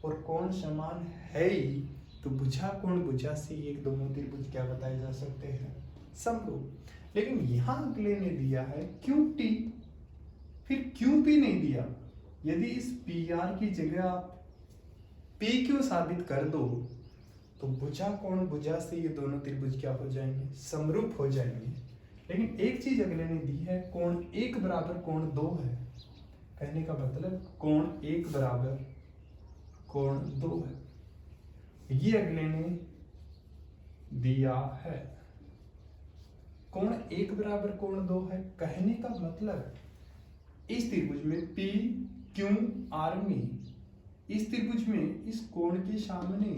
और कोण समान है ही, तो भुजा कोण भुजा से एक दोनों त्रिभुज क्या बताए जा सकते हैं, समरूप। लेकिन यहां अगले ने दिया है क्यू टी, फिर क्यू पी नहीं दिया। यदि इस पी आर की जगह आप पी क्यू साबित कर दो तो भुजा कोण भुजा से ये दोनों त्रिभुज क्या हो जाएंगे, समरूप हो जाएंगे। लेकिन एक चीज अगले ने दी है, कोण एक बराबर कोण दो है, कहने का मतलब कोण एक बराबर कोण दो है, ये अगले ने दिया है। कोण एक बराबर कोण दो है, कहने का मतलब इस त्रिभुज में पी क्यू आर में, इस त्रिभुज में इस कोण के सामने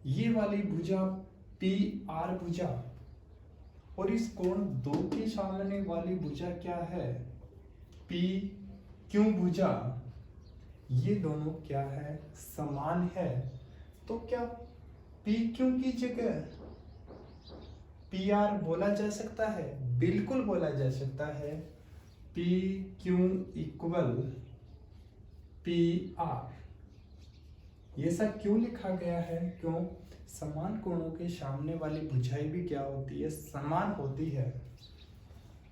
ये वाली भुजा पी आर भुजा और इस कोण दो के सामने वाली भुजा क्या है, पी क्यू भुजा, ये दोनों क्या है, समान है। तो क्या पी क्यू की जगह पी आर बोला जा सकता है, बिल्कुल बोला जा सकता है, P Q equal P R. ये सब क्यों लिखा गया है, क्यों, समान कोणों के सामने वाली भुजाएं भी क्या होती है, समान होती है।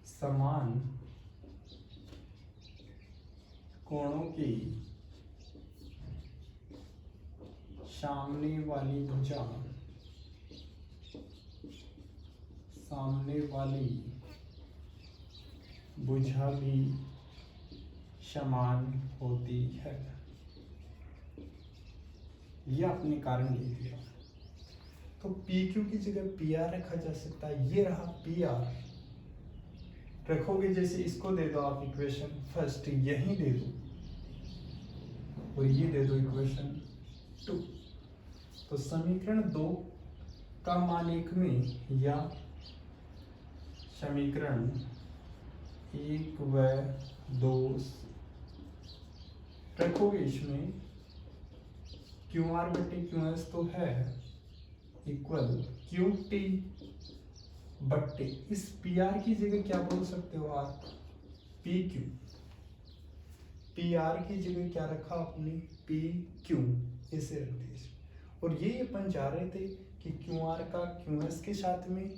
समान कोणों की सामने वाली भुजा, सामने वाली भुजा भी समान होती है। यह आपने कारण ले दिया। तो पी क्यू की जगह पी आर रखा जा सकता है, ये रहा पी आर रखोगे, जैसे इसको दे दो आप इक्वेशन फर्स्ट, यही दे दो और ये दे दो इक्वेशन 2, तो समीकरण 2 का मान 1 में या समीकरण 1 व 2 रखोगे, इसमें क्यू आर बटे क्यू एस तो है इक्वल क्यू टी बट्टे, इस पी आर की जगह क्या बोल सकते हो आप, पी क्यू, पी आर की जगह क्या रखा आपने, पी क्यू, ऐसे रख दिए। और ये अपन जा रहे थे कि क्यू आर का क्यू एस के साथ में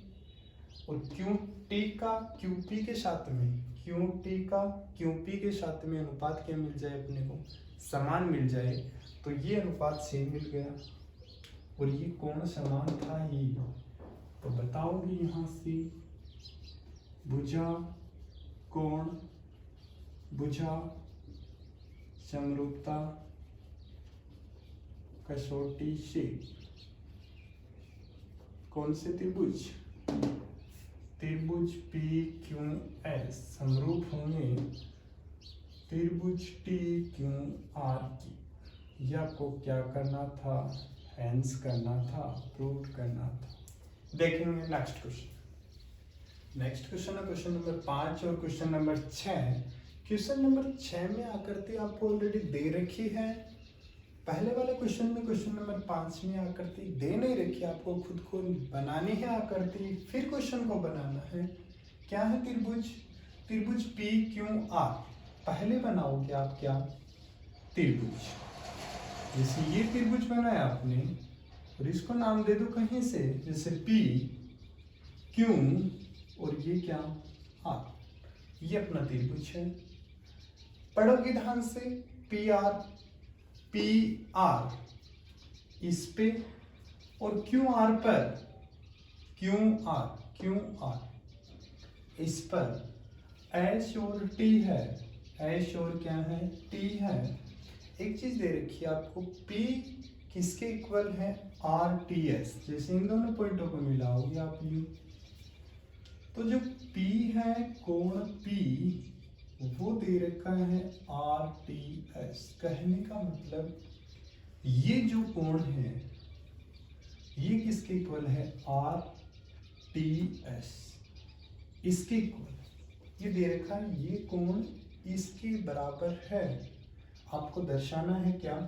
और क्यू टी का क्यू पी के साथ में, क्यू टी का क्यू पी के साथ में अनुपात क्या मिल जाए अपने को, समान मिल जाए। तो ये अनुपात सेम मिल गया और ये कोण समान था ही। तो बताओगे यहाँ से भुजा कोण भुजा समरूपता कसौटी से कौन से त्रिभुज, त्रिभुज पी क्यू एस समरूप होंगे त्रिभुज टी क्यू आर की। यह आपको क्या करना था, हेंस करना था, प्रूव करना था। देखेंगे नेक्स्ट क्वेश्चन। नेक्स्ट क्वेश्चन है क्वेश्चन नंबर 5 और क्वेश्चन नंबर 6। क्वेश्चन नंबर 6 में आकृति आपको ऑलरेडी दे रखी है, पहले वाले क्वेश्चन में क्वेश्चन नंबर 5 में आकृति दे नहीं रखी, आपको खुद को बनानी है आकृति, फिर क्वेश्चन को बनाना है। क्या है त्रिभुज? त्रिभुज पी क्यू आर। पहले बनाओगे आप क्या? त्रिभुज। जैसे ये त्रिभुज बनाया आपने और इसको नाम दे दो कहीं से, जैसे पी क्यू और ये क्या आर। ये अपना त्रिभुज है। पढ़ोगे ध्यान से, पी आर इस पे और क्यू आर पर, क्यू आर इस पर एच और टी है। एच और क्या है? टी है। एक चीज दे रखी है आपको, P किसके इक्वल है? R T S. जैसे इन दोनों पॉइंटों को मिलाओगे आप यू, तो जो P है कोण P वो दे रखा है आर टी एस। कहने का मतलब ये जो कोण है ये किसके इक्वल है? R T S. इसके इक्वल ये दे रखा है, ये कोण इसके बराबर है। आपको दर्शाना है क्या?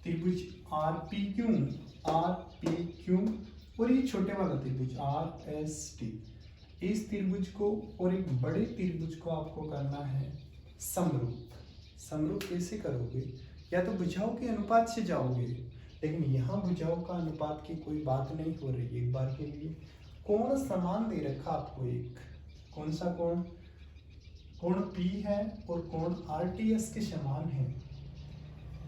त्रिभुज आर पी क्यू और ये छोटे वाला त्रिभुज आर एस टी। इस त्रिभुज को और एक बड़े त्रिभुज को आपको करना है समरूप। समरूप कैसे करोगे? या तो भुजाओं के अनुपात से जाओगे, लेकिन यहाँ भुजाओं का अनुपात की कोई बात नहीं हो रही है। एक बार के लिए कोण समान दे रखा आपको, एक कौन सा कोण? कोण P है और कोण RTS के समान है।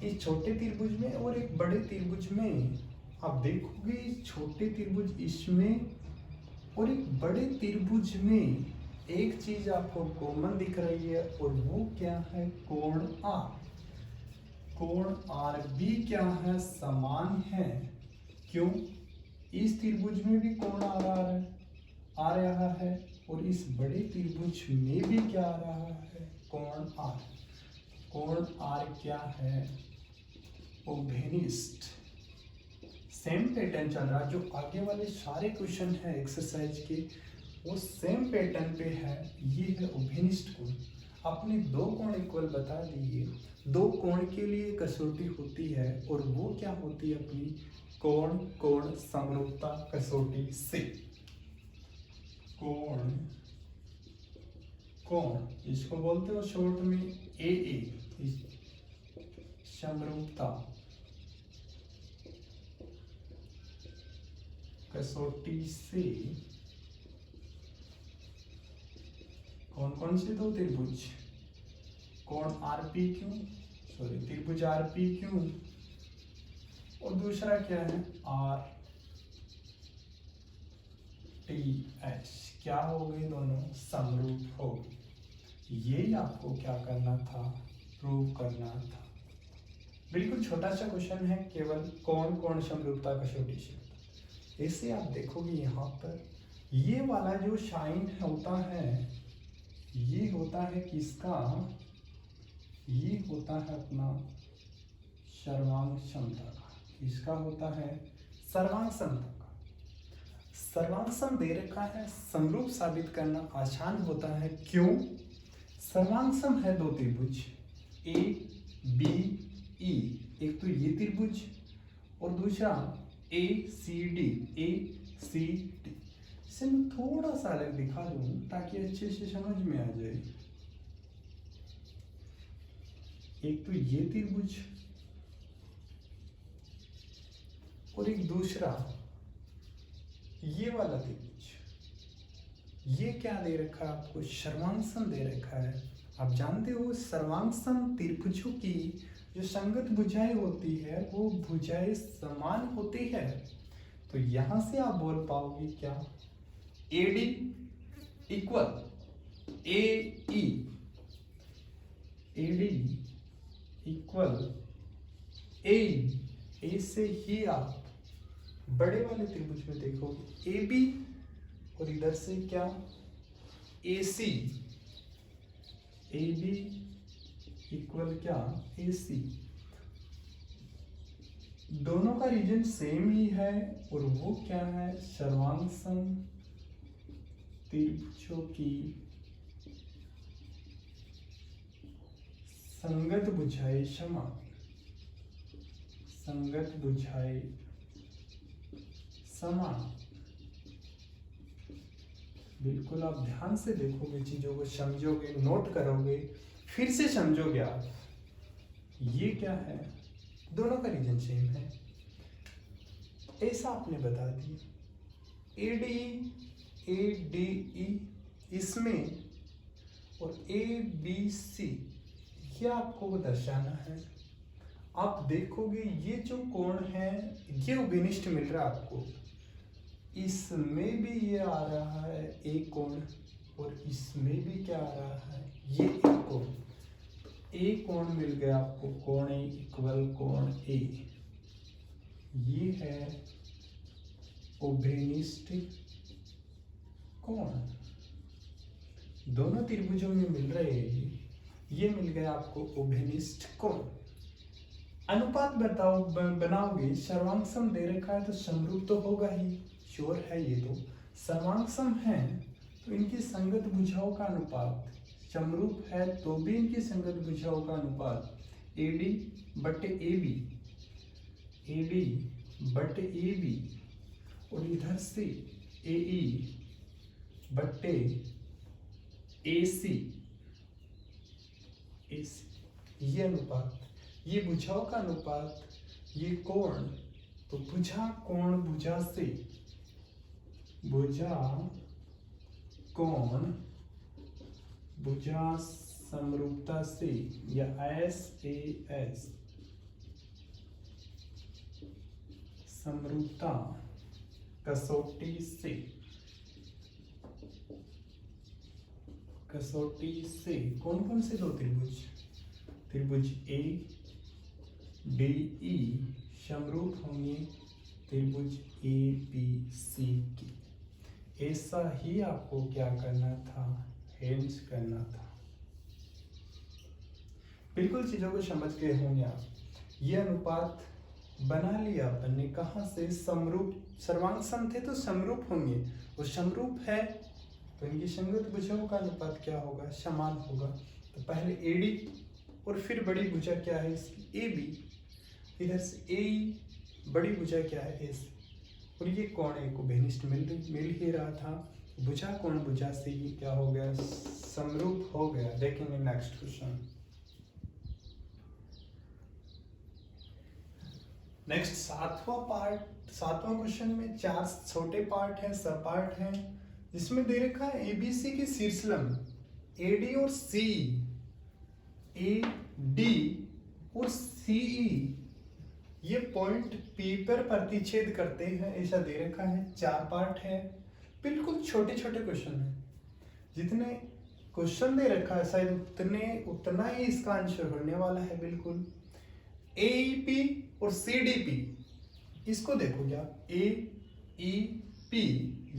इस छोटे त्रिभुज में और एक बड़े त्रिभुज में आप देखोगे, इस छोटे त्रिभुज इसमें और एक बड़े त्रिभुज में एक चीज आपको कॉमन दिख रही है और वो क्या है? कोण R। कोण RB क्या है? समान है। क्यों? इस त्रिभुज में भी कोण आ रहा है और इस बड़े त्रिभुज में भी क्या आ रहा है? कोण R। कोण R क्या है? ओबेनिस्ट। सेम पैटर्न चल रहा, जो आगे वाले सारे क्वेश्चन है एक्सरसाइज के वो सेम पैटर्न पे है। ये है ओबेनिस्ट कोण। आपने दो कोण इक्वल बता दिए, दो कोण के लिए कसौटी होती है और वो क्या होती है? अपनी कोण समरूपता कसौटी से। कोण इसको बोलते हो शॉर्ट में AA, समरूपता कसौटी से। कौन से दो त्रिभुज? कोण त्रिभुज RPQ और दूसरा क्या है? RTS। क्या हो गए? दोनों समरूप हो गए। ये आपको क्या करना था? प्रूव करना था। बिल्कुल छोटा सा क्वेश्चन है, केवल कोण समरूपता कसौटी से। ऐसे आप देखोगे यहाँ पर ये वाला जो साइन होता है, ये होता है किसका? ये होता है अपना सर्वांग समता का। किसका होता है? सर्वांग समता का। सर्वांग सम दे रखा है, समरूप साबित करना आसान होता है। क्यों? सर्वांग सम है दो त्रिभुज ABE। एक तो ये त्रिभुज और दूसरा ACD। इसे मैं थोड़ा सा अलग दिखा दूं ताकि अच्छे से समझ में आ जाए। एक तो ये त्रिभुज और एक दूसरा ये वाला त्रिभुज। ये क्या दे रखा है आपको? सर्वांग सम दे रखा है। आप जानते हो सर्वांग सम त्रिभुजों की जो संगत भुजाएं होती है वो भुजाएं समान होती है। तो यहां से आप बोल पाओगे क्या? AD equal AE। AD equal AE। ए से ही आप बड़े वाले त्रिभुज में देखोगे AB और इधर से क्या? AC। AB इक्वल क्या? AC। दोनों का रीजन सेम ही है और वो क्या है? सर्वांग सम त्रिभुजों की संगत भुजाएं समान। संगत भुजाएं समान। बिल्कुल आप ध्यान से देखोगे, चीजों को समझोगे, नोट करोगे, फिर से समझोगे आप। ये क्या है, दोनों का रीजन सेम है, ऐसा आपने बता दिया। ADE इसमें और ABC ये आपको दर्शाना है। आप देखोगे ये जो कोण है ये उभयनिष्ठ मिल रहा है आपको, इसमें भी ये आ रहा है एक कोण और इसमें भी क्या आ रहा है ये एक कोण। एक कोण मिल गया आपको, कोण A इक्वल कोण A, ये है उभयनिष्ठ कोण। दोनों त्रिभुजों में मिल रहे हैं, ये मिल गया आपको उभयनिष्ठ कोण। अनुपात बताओ बनाओगे, सर्वांग दे रखा है तो समरूप तो होगा ही, श्योर है ये तो। सर्वांग है तो इनकी संगत भुजाओं का अनुपात, समरूप है तो भी इनकी संगत भुजाओं का अनुपात AD बटे AB, AD बटे AB, और इधर से AE बटे AC, ये अनुपात, ये भुजाओं का अनुपात, ये कोण, तो भुजा कोण भुजा से, भुजा कोण भुजा समरूपता से, या SAS समरूपता कसौटी से, कसौटी से कौन कौन से दो त्रिभुज, त्रिभुज ADE समरूप होंगे त्रिभुज ABC की। ऐसा ही आपको क्या करना था, हेंस करना था। बिल्कुल चीजों को समझ गए होंगे आप। ये अनुपात बना लिया अपन ने, कहाँ से, समरूप, सर्वांग सम थे तो समरूप होंगे, और समरूप है तो इनकी संगत भुजाओं का अनुपात क्या होगा, समान होगा। तो पहले AD और फिर बड़ी भुजा क्या है इसकी AB, इधर से AE, बड़ी भुजा क्या है AC, और ये कोण एक उभयनिष्ठ मिल ही रहा था, भुजा कोण भुजा से ये क्या हो गया, समरूप हो गया। देखेंगे नेक्स्ट क्वेश्चन। नेक्स्ट सातवां क्वेश्चन में 4 छोटे पार्ट है, सब पार्ट है, जिसमें दे रखा है ABC की शीर्षलंब AD और CE, AD और CE ये पॉइंट P पर प्रतिच्छेद करते हैं, ऐसा दे रखा है। 4 पार्ट है, बिल्कुल छोटे छोटे क्वेश्चन है। जितने क्वेश्चन दे रखा है शायद उतना ही इसका आंसर होने वाला है। बिल्कुल AEP और CDP, इसको देखोगे आप, AEP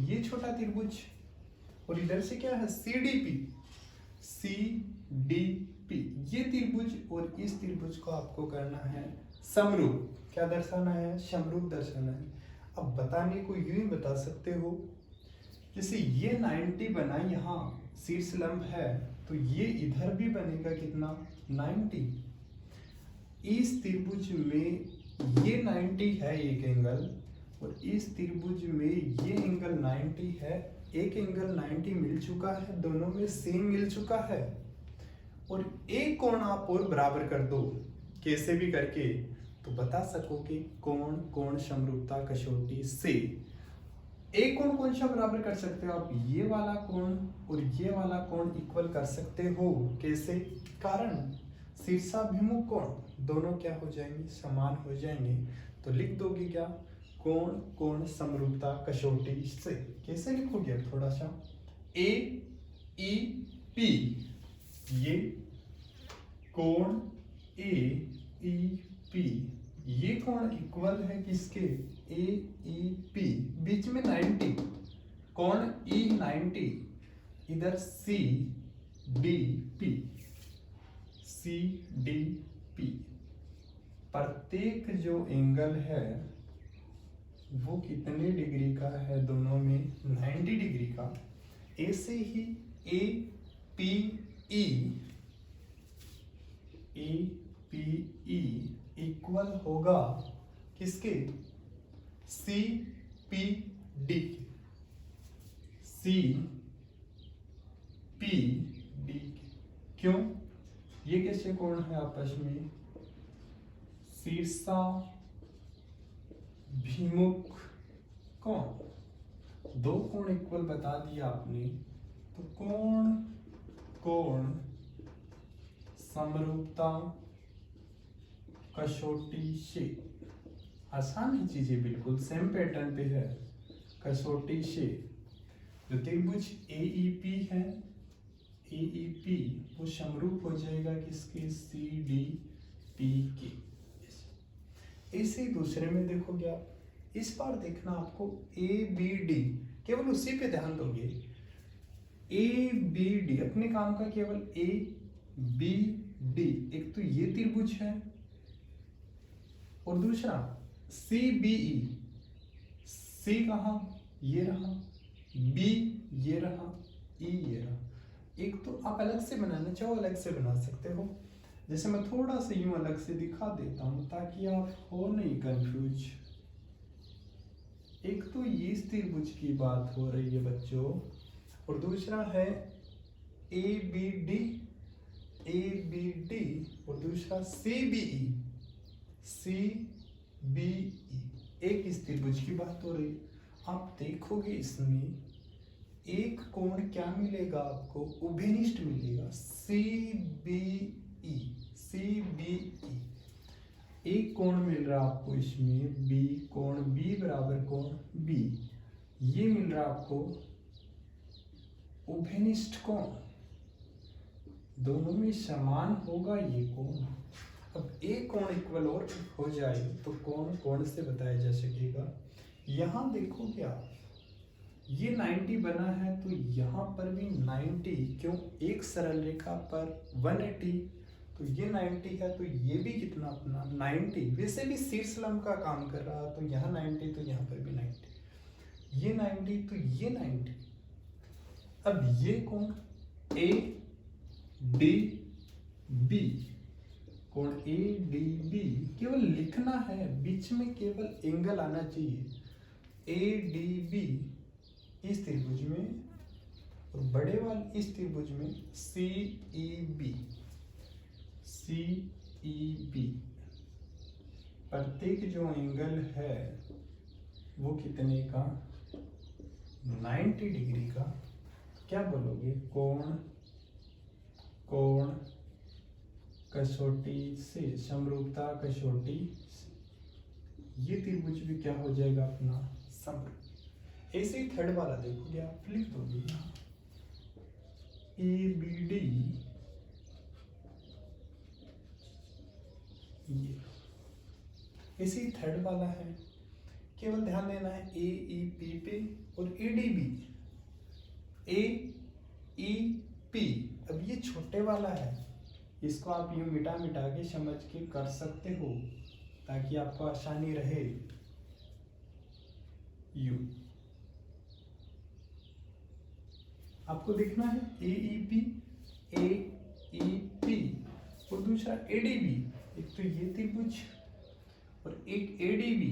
ये छोटा त्रिभुज, और इधर से क्या है CDP ये त्रिभुज, और इस त्रिभुज को आपको करना है समरूप। क्या दर्शाना है, समरूप दर्शाना है। अब बताने को यूं ही बता सकते हो, जैसे ये 90 बना, यहाँ शीर्षलंब है तो ये इधर भी बनेगा कितना, 90। इस त्रिभुज में ये 90 है एक एंगल, और इस त्रिभुज में ये एंगल 90 है। एक एंगल 90 मिल चुका है, दोनों में सेम मिल चुका है, और एक कोण आप और बराबर कर दो कैसे भी करके, तो बता सकोगे कोण कोण समरूपता कसौटी से। एक कोण कौन सा बराबर कर सकते हो आप, ये वाला कोण और ये वाला कोण इक्वल कर सकते हो। कैसे, कारण शीर्षाभिमुख कोण दोनों क्या हो जाएंगे, समान हो जाएंगे। तो लिख दोगे क्या, कोण कोण समरूपता कसौटी से। कैसे लिखोगे थोड़ा सा, AEP ये कोण AEP, ये कोण इक्वल है किसके, AEP, बीच में 90, कोण E 90, इधर CDP, प्रत्येक जो एंगल है वो कितने डिग्री का है, दोनों में 90 डिग्री का। ऐसे ही APE इक्वल होगा किसके? सी पी डी के, सी पी डी के। क्यों? ये कैसे कोण है आपस में? शीर्षा भिमुख कोण। दो कोण इक्वल बता दिया आपने, तो कोण समरूपता कसौटी से, आसान ही चीजें बिल्कुल सेम पैटर्न पे है। कसौटी से जो त्रिभुज AEP है, AEP वो समरूप हो जाएगा किसके? CDP के। इसी दूसरे में देखोगे आप, इस बार देखना आपको ABD, केवल उसी पे ध्यान दोगे। ABD अपने काम का केवल ABD, एक तो ये त्रिभुज है और दूसरा CBE। C कहाँ? ये रहा, B ये रहा, E ये रहा। एक तो आप अलग से बनाना चाहो अलग से बना सकते हो, जैसे मैं थोड़ा सा यूं अलग से दिखा देता हूं ताकि आप हो नहीं कंफ्यूज। एक तो ये त्रिभुज की बात हो रही है बच्चों, और दूसरा है ABD और दूसरा CBE। एक इस त्रिभुज की बात हो रही। आप देखोगे इसमें एक कोण क्या मिलेगा आपको? उभयनिष्ठ मिलेगा, CBE। एक कोण मिल रहा आपको इसमें B, कोण B बराबर कोण B, ये मिल रहा आपको उभयनिष्ठ कोण, दोनों में समान होगा ये कोण। अब एक कोण इक्वल और हो जाए तो कोण से बताया जा सकेगा। यहां देखोगे आप, ये 90 बना है तो यहाँ पर भी 90, क्यों? एक सरल रेखा पर 180, तो ये 90 है तो ये भी कितना अपना 90। वैसे भी शीर्ष लंब का काम कर रहा, तो यहाँ 90 तो यहाँ पर भी 90, ये 90 तो ये 90। अब ये कोण ADB, कोण ADB केवल लिखना है, बीच में केवल एंगल आना चाहिए। ADB इस त्रिभुज में और बड़े वाले इस त्रिभुज में CEB। प्रत्येक जो एंगल है वो कितने का? 90 डिग्री का। क्या बोलोगे? कोण कसौटी से, समरूपता कसौटी से। ये त्रिभुज भी क्या हो जाएगा अपना? समरूप। ऐसे ही थर्ड वाला देखोगे आप, लिख दोगे यहाँ ABD, ये ऐसे ही थर्ड वाला है, केवल ध्यान देना है AEP पे और ADB। AEP, अब ये छोटे वाला है, इसको आप यूं मिटा के समझ के कर सकते हो ताकि आपको आसानी रहे। यू आपको देखना है AEP और दूसरा ADB। एक तो ये त्रिभुज और एक ADB,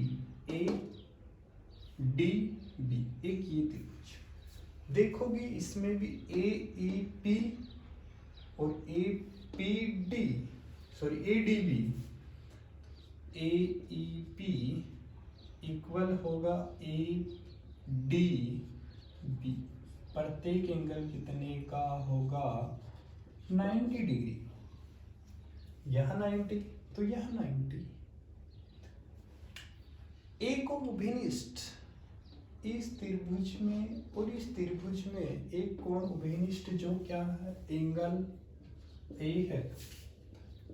एक ये त्रिभुज। देखोगे इसमें भी AEP और ADB, AEP इक्वल होगा ADB। प्रत्येक एंगल कितने का होगा? 90 डिग्री। यह 90 तो यह 90। एक उभयनिष्ठ इस त्रिभुज में और इस त्रिभुज में एक कोण उभयनिष्ठ जो क्या है? एंगल A है।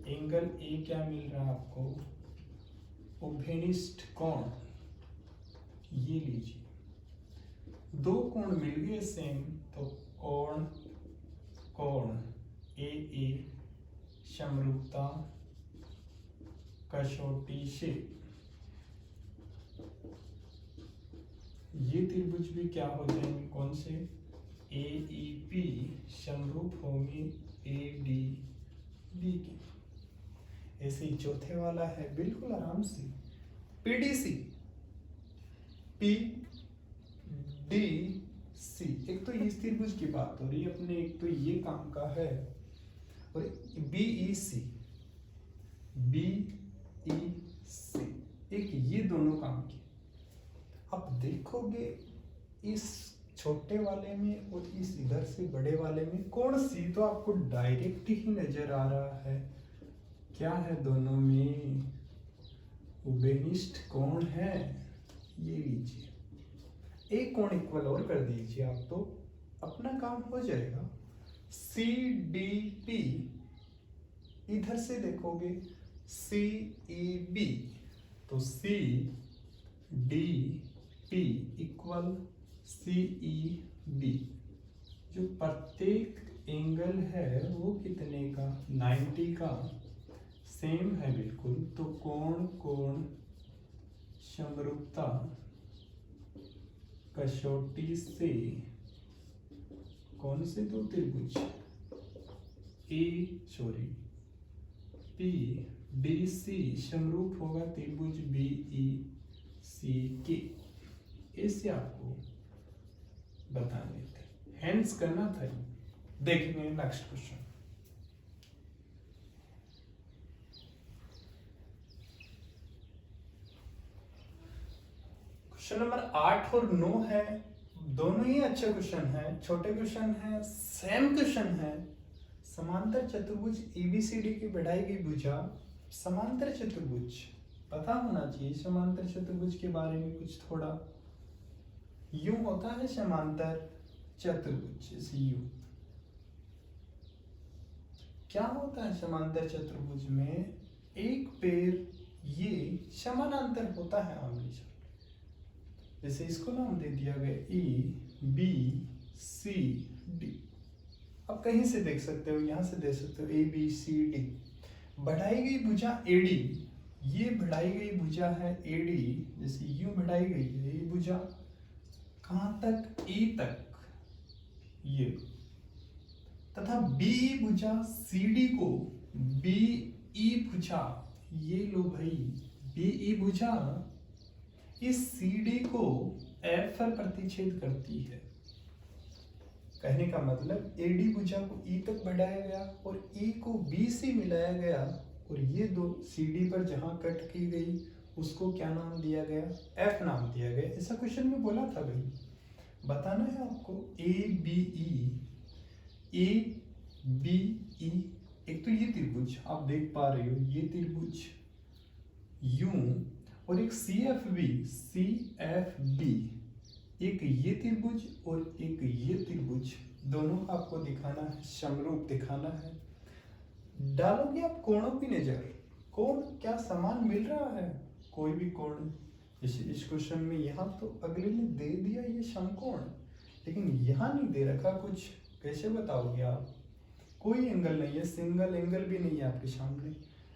एंगल A क्या मिल रहा है आपको? उभयनिष्ठ कोण। ये लीजिए, दो कोण मिल गए सेम, तो कोण AA समरूपता कसौटी से। ये त्रिभुज भी क्या हो जाएंगे? कौन से? AEP समरूप होंगे ADB के। ऐसे ही चौथे वाला है, बिल्कुल आराम से पीडीसी, पीडीसी, एक तो इस त्रिभुज की बात हो रही है अपने, एक तो ये काम का है, और बीईसी, बीईसी, एक ये दोनों काम की। अब देखोगे इस छोटे वाले में और इस इधर से बड़े वाले में कोण सी तो आपको डायरेक्ट ही नजर आ रहा है। क्या है दोनों में? उभयनिष्ठ कोण है। ये लीजिए, एक कोण इक्वल और कर दीजिए आप तो अपना काम हो जाएगा। सी डी पी, इधर से देखोगे सी ई बी, तो C D P equal C E B. जो प्रत्येक एंगल है वो कितने का? 90 का, सेम है बिल्कुल। तो कोण कोण समरूपता कसौटी से कौन से दो त्रिभुज पी डी सी समरूप होगा त्रिभुज बी ई सी के। ऐसे आपको बता देते, हेंस करना था। देखेंगे नेक्स्ट क्वेश्चन। क्वेश्चन नंबर 8 और 9 है, दोनों ही अच्छे क्वेश्चन है, छोटे क्वेश्चन है, सेम क्वेश्चन है। समांतर चतुर्भुज एबीसीडी की बढ़ाई गई भुजा समांतर चतुर्भुज, पता होना चाहिए समांतर चतुर्भुज के बारे में कुछ थोड़ा। यूं होता है समांतर चतुर्भुज, जैसे यूं। क्या होता है समांतर चतुर्भुज में? एक पैर ये समानांतर होता है आमने सामने। जैसे इसको नाम दे दिया गया ए बी सी डी। अब कहीं से देख सकते हो, यहां से देख सकते हो ए बी सी डी। बढ़ाई गई भुजा एडी, ये बढ़ाई गई भुजा है एडी, जैसे यूं बढ़ाई गई है ये भुजा कहां तक? ई तक, ये। तथा बी भुजा सीडी को बी ई भुजा, ये लो भाई, बी ई भुजा इस सीडी को एफ पर प्रतिच्छेद करती है। कहने का मतलब एडी भुजा को ई तक बढ़ाया गया और ई को बी से मिलाया गया, और ये दो सीडी पर जहां कट की गई उसको क्या नाम दिया गया? एफ नाम दिया गया। ऐसा क्वेश्चन में बोला था भाई, बताना है आपको। ए बी ई, एक तो ये त्रिभुज आप देख पा रहे हो, ये त्रिभुज यूं, और एक सी एफ बी, एक ये त्रिभुज और एक ये त्रिभुज, दोनों का आपको दिखाना है, समरूप दिखाना है। डालोगे आप कोणों की नजर, कोण क्या समान मिल रहा है? कोई भी कोण, जैसे इस क्वेश्चन में यहाँ तो अगले ने दे दिया ये समकोण, लेकिन यहाँ नहीं दे रखा कुछ, कैसे बताओगे आप? कोई एंगल नहीं है, सिंगल एंगल भी नहीं है आपके सामने।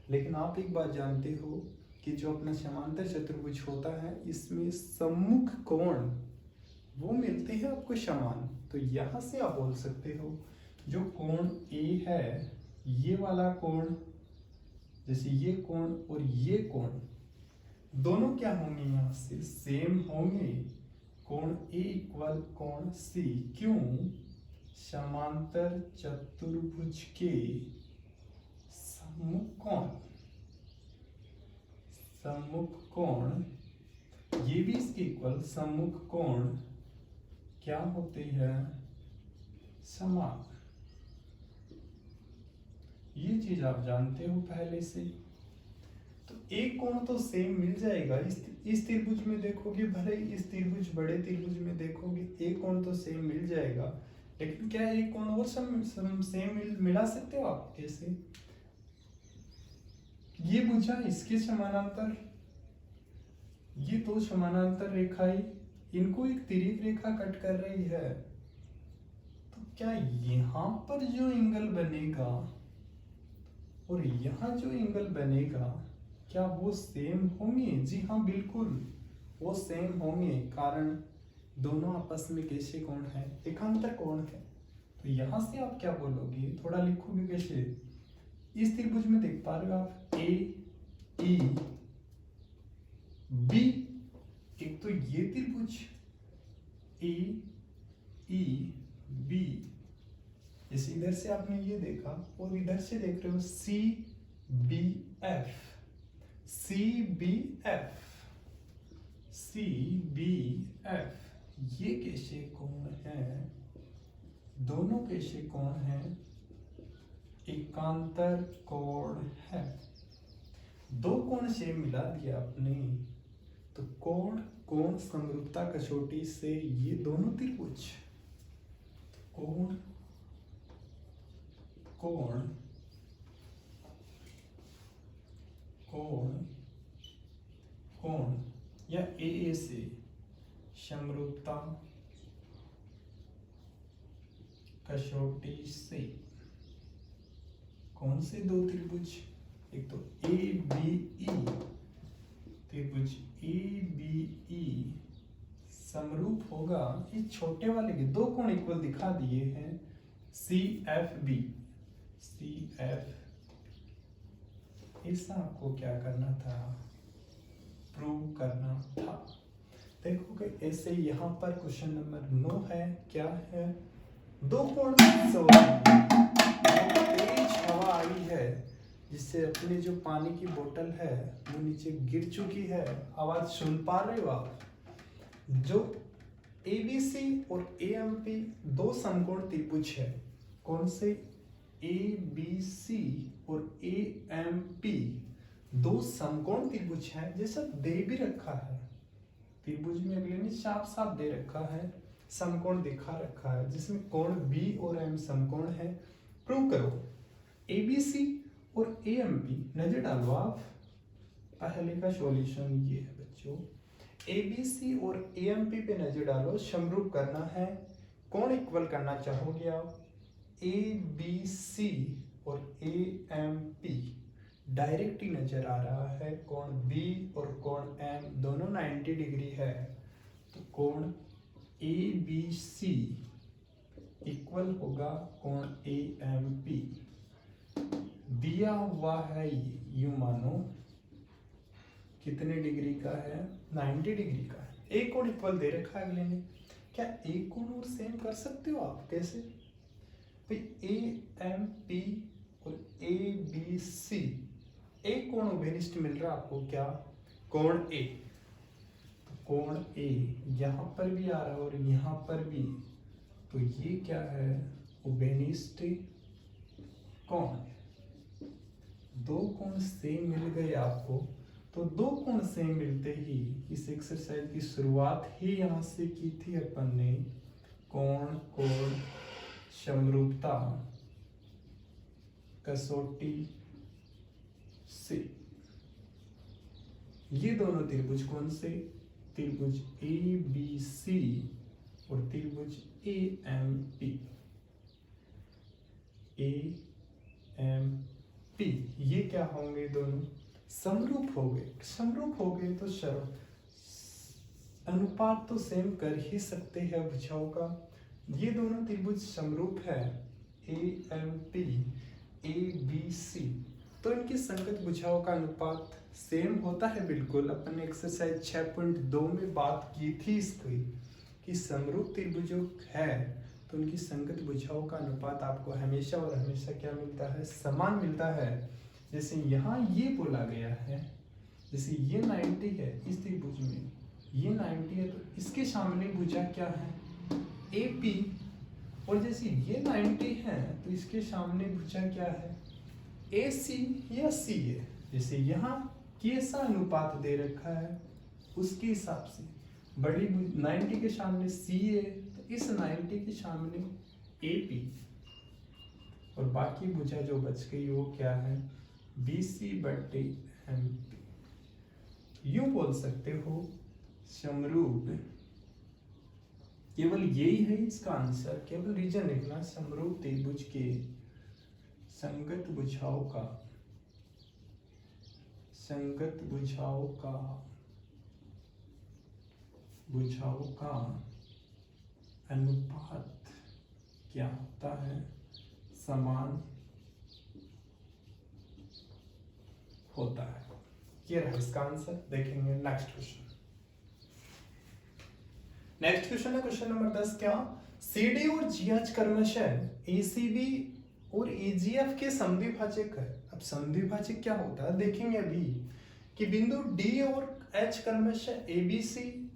लेकिन आप एक बात जानते हो कि जो अपना समांतर चतुर्भुज होता है इसमें सम्मुख कोण वो मिलते हैं आपको समान। तो यहाँ से आप बोल सकते हो जो कोण ए है, ये वाला कोण, जैसे ये कोण और ये कोण, दोनों क्या होंगे? यहाँ से सेम होंगे। कोण ए इक्वल कोण सी, क्यों? समांतर चतुर्भुज के सम्मुख कोण, ये भी इसके इक्वल सम्मुख कोण क्या होते हैं? समान। ये चीज आप जानते हो पहले से। तो एक कोण तो सेम मिल जाएगा। इस त्रिभुज में देखोगे, भले इस त्रिभुज बड़े त्रिभुज में देखोगे एक कोण तो सेम मिल जाएगा, लेकिन क्या एक कोण और सेम मिला सकते हो आप? कैसे? ये भुजा इसके समानांतर, ये दो समानांतर रेखाएं, इनको एक तिर्यक रेखा कट कर रही है। तो क्या यहां पर जो एंगल बनेगा और यहां जो एंगल बनेगा, क्या वो सेम होंगे? जी हाँ, बिल्कुल वो सेम होंगे, कारण दोनों आपस में कैसे कोण है? एकांतर कोण है। तो यहां से आप क्या बोलोगे? थोड़ा लिखोगे कैसे? इस त्रिभुज में देख पा रहे हो आप ए ई बी, एक तो ये त्रिभुज ए ई बी, जैसे इधर से आपने ये देखा और इधर से देख रहे हो C B F, C B F, C B F, ये कैसे कोण है? दोनों कैसे कोण हैं? एकांतर कोण है। दो कोण से मिला दिया आपने तो कोण कोण समरूपता कसौटी से ये दोनों त्रिभुज कोण कोण कोण कोण या ए से समरूपता कसौटी से कौन से दो त्रिभुज? एक तो ए बी ई, त्रिभुज ए बी ई समरूप होगा, इस छोटे वाले के दो कोण इक्वल दिखा दिए हैं, C F B, C F. ऐसा आपको क्या करना था? प्रूव करना था। देखोगे ऐसे यहाँ पर क्वेश्चन नंबर 9 है, क्या है? दो कोण तेज हवा आई है जिससे अपनी जो पानी की बोतल है वो नीचे गिर चुकी है। आवाज सुन पा रहे हो आप? जो ABC और AMP दो समकोण त्रिभुज है। कौन से? ABC और AMP दो समकोण त्रिभुज है, जैसा दे भी रखा है त्रिभुज में, अगले ने साफ साफ दे रखा है, समकोण दिखा रखा है जिसमें कोण B और M समकोण है। प्रूव करो। ABC और AMP नजर डालो आप। पहले का सॉल्यूशन ये है बच्चों, ABC और AMP पे नजर डालो, समरूप करना है, कोण इक्वल करना चाहोगे आप। ABC और AMP डायरेक्ट ही नजर आ रहा है, कोण B और कोण M दोनों 90 डिग्री है, तो कोण ABC इक्वल होगा कोण AMP। दिया हुआ है यूं मानो कितने डिग्री का है? 90 डिग्री का है। एक कोण इक्वल दे रखा है अगले ने, क्या एक कोण और सेम कर सकते हो आप? कैसे भाई? AMP और ABC एक कोण उभयनिष्ठ मिल रहा है आपको, क्या? कोण A। तो कोण A यहां पर भी आ रहा है और यहां पर भी, तो ये क्या है? उभयनिष्ठ कोण। दो कोण सेम मिल गए आपको, तो दो कोण सेम मिलते ही इस एक्सरसाइज की शुरुआत ही यहां से की थी अपन ने, कोण कोण समरूपता कसौटी से। ये दोनों त्रिभुज कौन से? त्रिभुज ABC और त्रिभुज AMP। AMP ये क्या होंगे? दोनों समरूप हो गए। समरूप हो गए तो अनुपात तो सेम कर ही सकते हैं भुजाओं का। ये दोनों त्रिभुज समरूप है, AMP ABC, तो इनकी संगत भुजाओं का अनुपात सेम होता है बिल्कुल। अपन ने एक्सरसाइज 6.2 में बात की थी इसकी कि समरूप त्रिभुजों है तो उनकी संगत भुजाओं का अनुपात आपको हमेशा और हमेशा क्या मिलता है? समान मिलता है। जैसे यहाँ ये बोला गया है, जैसे ये 90 है इस त्रिभुज में, ये 90 है, तो इसके सामने भुजा क्या है? AP। और जैसे ये 90 है तो इसके सामने भुजा क्या है? AC या CA। जैसे यहाँ कैसा अनुपात दे रखा है उसके हिसाब से, बड़ी 90 के सामने CA, तो इस 90 के सामने AP, और बाकी भुजा जो बच गई वो क्या है? BC/MP। यूं बोल सकते हो समरूप, केवल यही है इसका आंसर, केवल रीजन लिखना, समरूप त्रिभुज के संगत भुजाओं का अनुपात क्या होता है? समान होता है। ये रहा इसका आंसर। देखेंगे नेक्स्ट क्वेश्चन। नेक्स्ट क्वेश्चन है क्वेश्चन नंबर 10। क्या CD और GH क्रमशः ACB और AGF के समद्विभाजक है। अब समद्विभाजक क्या होता है देखेंगे अभी कि बिंदु D और H क्रमशः ABC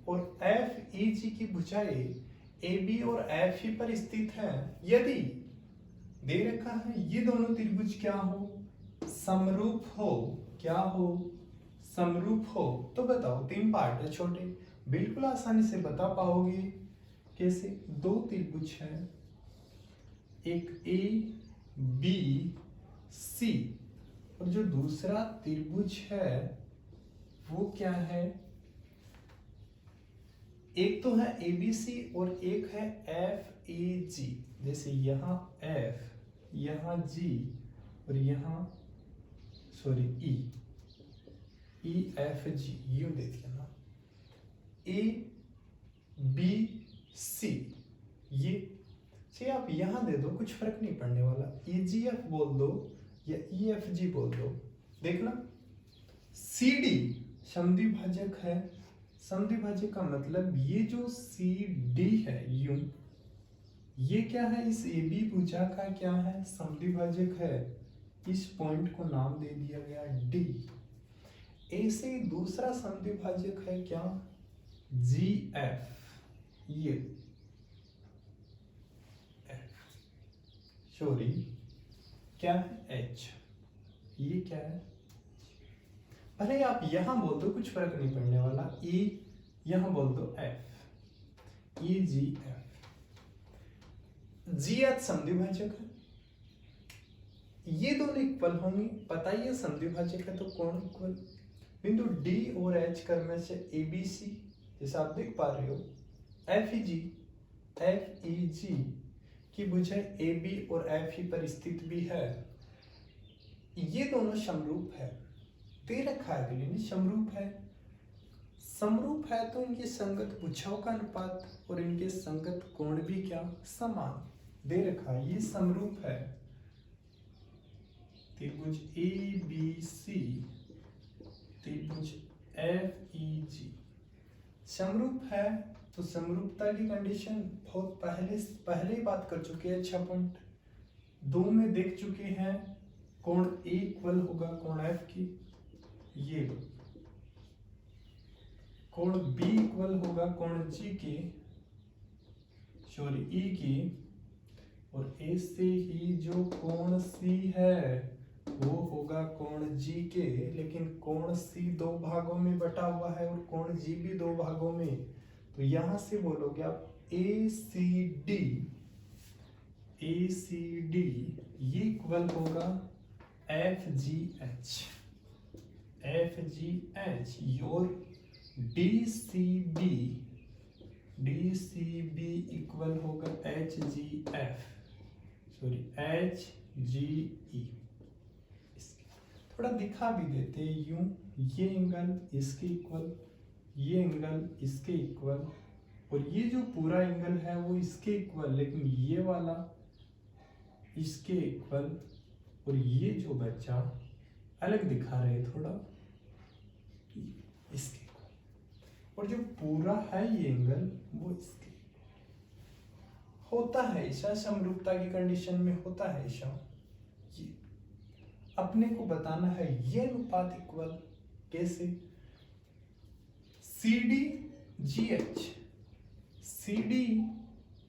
और FEG की भुजाएं AB और FE पर स्थित है। यदि दे रखा है ये दोनों त्रिभुज क्या हो, समरूप हो, क्या हो, समरूप हो, तो बताओ। 3 पार्ट है छोटे, बिल्कुल आसानी से बता पाओगे। कैसे? 2 त्रिभुज है, एक ABC और जो दूसरा त्रिभुज है वो क्या है, एक तो है ABC और एक है FEG। जैसे यहाँ F, यहाँ G और यहाँ EFG यूं दे दिया ना। ABC ये चाहिए, आप यहाँ दे दो, कुछ फर्क नहीं पड़ने वाला। EGF बोल दो या EFG बोल दो। देखना CD समद्विभाजक है। समद्विभाजक का मतलब ये जो CD है यूं, ये क्या है, इस AB भुजा का क्या है, समद्विभाजक है। इस पॉइंट को नाम दे दिया गया D। ऐसे दूसरा समद्विभाजक है क्या, GF, ये सॉरी क्या है H, ये क्या है, अरे आप यहां बोल दो, कुछ फर्क नहीं पड़ने वाला। E यहां बोल दो F, EGF। GH समद्विभाजक है, ये दोनों इक्वल होंगे। बताइए समद्विभाजक है तो कौन इक्वल, बिंदु D और H क्रमशः ABC, जैसा आप देख पा रहे हो, FEG की भुजाएं AB और FE पर स्थित भी है। ये दोनों समरूप है, दे रखा है अगले ने समरूप है। समरूप है तो इनके संगत भुजाओं का अनुपात और इनके संगत कोण भी क्या, समान दे रखा है। ये समरूप है। त्रिभुज ABC, त्रिभुज FEG समरूप है। तो समरूपता की कंडीशन बहुत पहले ही बात कर चुके हैं। 6.2 में देख चुके हैं। कोण A इक्वल होगा कोण F की, ये कोण B इक्वल होगा कोण G के, सॉरी E की, और ऐसे ही जो कोण C है वो होगा कोण G के। लेकिन कोण C 2 भागों में बटा हुआ है और कोण G भी 2 भागों में। तो यहां से बोलोगे आप ACD ये इक्वल होगा FGH और DCB इक्वल होगा HGE। थोड़ा दिखा भी देते यूं, ये एंगल इसके इक्वल, ये एंगल इसके इक्वल, और ये जो पूरा एंगल है वो इसके इक्वल, लेकिन ये वाला इसके इक्वल, और ये जो बच्चा अलग दिखा रहे थोड़ा, इसके इक्वल, और जो पूरा है ये एंगल वो इसके होता है। ऐसा समरूपता की कंडीशन में होता है। ऐसा ये अपने को बताना है, ये अनुपात इक्वल कैसे, CD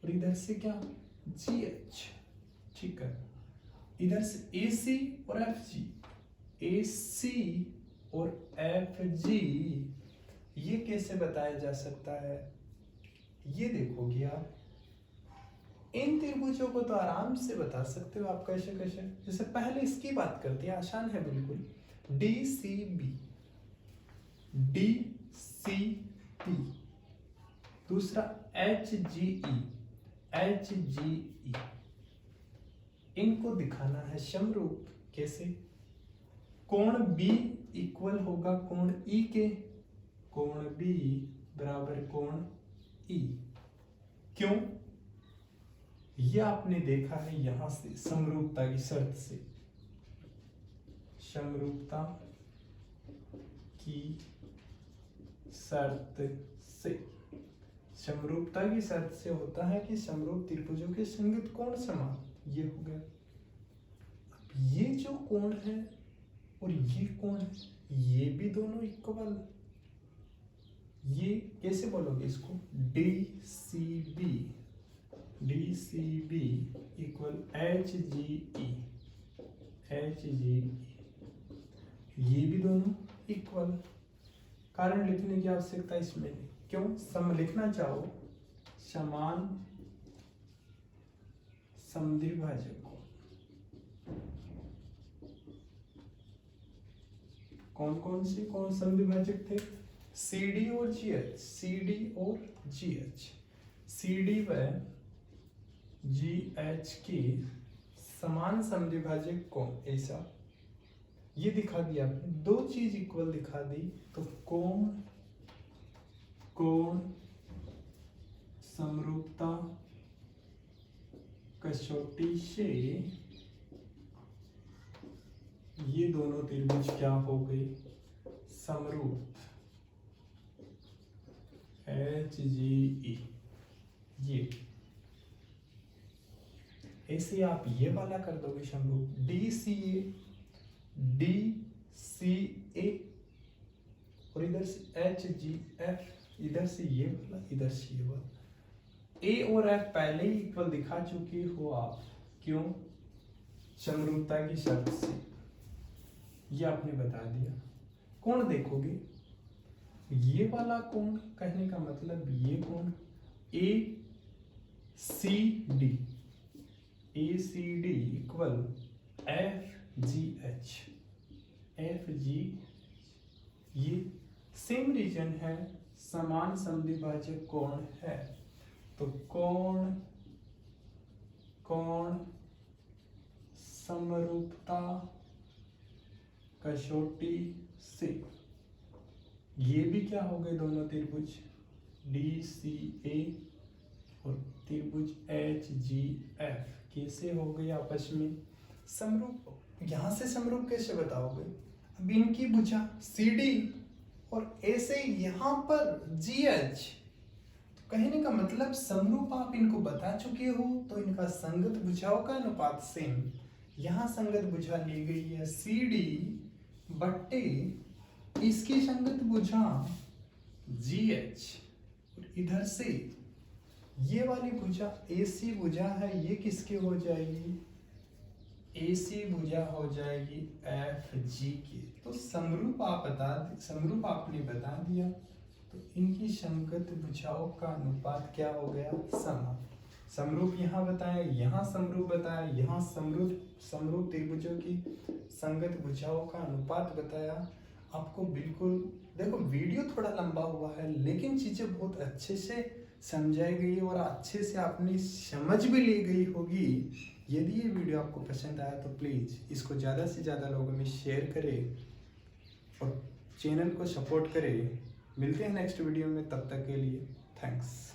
और इधर से क्या GH, ठीक है। इधर से AC और FG, ये कैसे बताया जा सकता है, ये देखोगे आप। इन त्रिभुजों को तो आराम से बता सकते हो आप। कैसे कैसे, जैसे पहले इसकी बात करते हैं, आसान है बिल्कुल। DCB, दूसरा HGE, इनको दिखाना है समरूप। कैसे, कोण B इक्वल होगा कोण E के, कोण B बराबर कोण E। क्यों, यह आपने देखा है यहां से समरूपता की शर्त से। समरूपता की शर्त से। समरूपता की शर्त से होता है कि समरूप त्रिभुजों के संगत कोण समान, ये हो गया। अब ये जो कोण है और ये कोण है, ये भी दोनों इक्वल। ये कैसे बोलोगे इसको? D C B equal H G E, ये भी दोनों इक्वल। कारण लिखने की आवश्यकता इसमें नहीं, क्यों? सम लिखना चाहो, समान समद्विभाजक कौन कौन से कौन समद्विभाजक थे? CD और GH, CD व GH की समान समद्विभाजक कौन, ऐसा ये दिखा दिया आपने। दो चीज इक्वल दिखा दी तो कोण समरूपता कसौटी से ये दोनों त्रिभुज क्या हो गए? समरूप। HGE। ये ऐसे आप ये वाला कर दोगे समरूप DCA और इधर से HGF, इधर से ये वाला, इधर से ये वाला। A और F पहले ही इक्वल दिखा चुके हो आप, क्यों? समरूपता की शर्त से, ये आपने बता दिया। कोण देखोगे, ये वाला कोण, कहने का मतलब ये कोण ACD इक्वल FGH, ये सेम रीजन है, समान समद्विभाजक कोण है। तो कोण समरूपता कसौटी से ये भी क्या हो गए? दोनों त्रिभुज DCA और त्रिभुज HGF कैसे हो गए आपस में समरूप? यहां से समरूप कैसे बताओगे? अब इनकी भुजा CD और ऐसे यहां पर GH, तो कहने का मतलब समरूप आप इनको बता चुके हो, तो इनका संगत भुजाओं का अनुपात सेम। यहां संगत भुजा ली गई है CD बट्टे इसकी संगत भुजा GH, और इधर से ये वाली भुजा AC भुजा है, ये किसके हो जाएगी? AC भुजा हो जाएगी FG की। तो समरूप आपने बता दिया, तो इनकी संगत भुजाओं का अनुपात क्या हो गया? समान। समरूप यहाँ बताया, यहाँ समरूप बताया, यहाँ समरूप त्रिभुजों की संगत भुजाओं का अनुपात बताया। आपको बिल्कुल, देखो वीडियो थोड़ा लंबा हुआ है, लेकिन चीजें बहुत अच्छे से समझाई गई और अच्छे से आपने समझ भी ली गई होगी। यदि ये वीडियो आपको पसंद आया तो प्लीज़ इसको ज़्यादा से ज़्यादा लोगों में शेयर करें और चैनल को सपोर्ट करें। मिलते हैं नेक्स्ट वीडियो में, तब तक के लिए थैंक्स।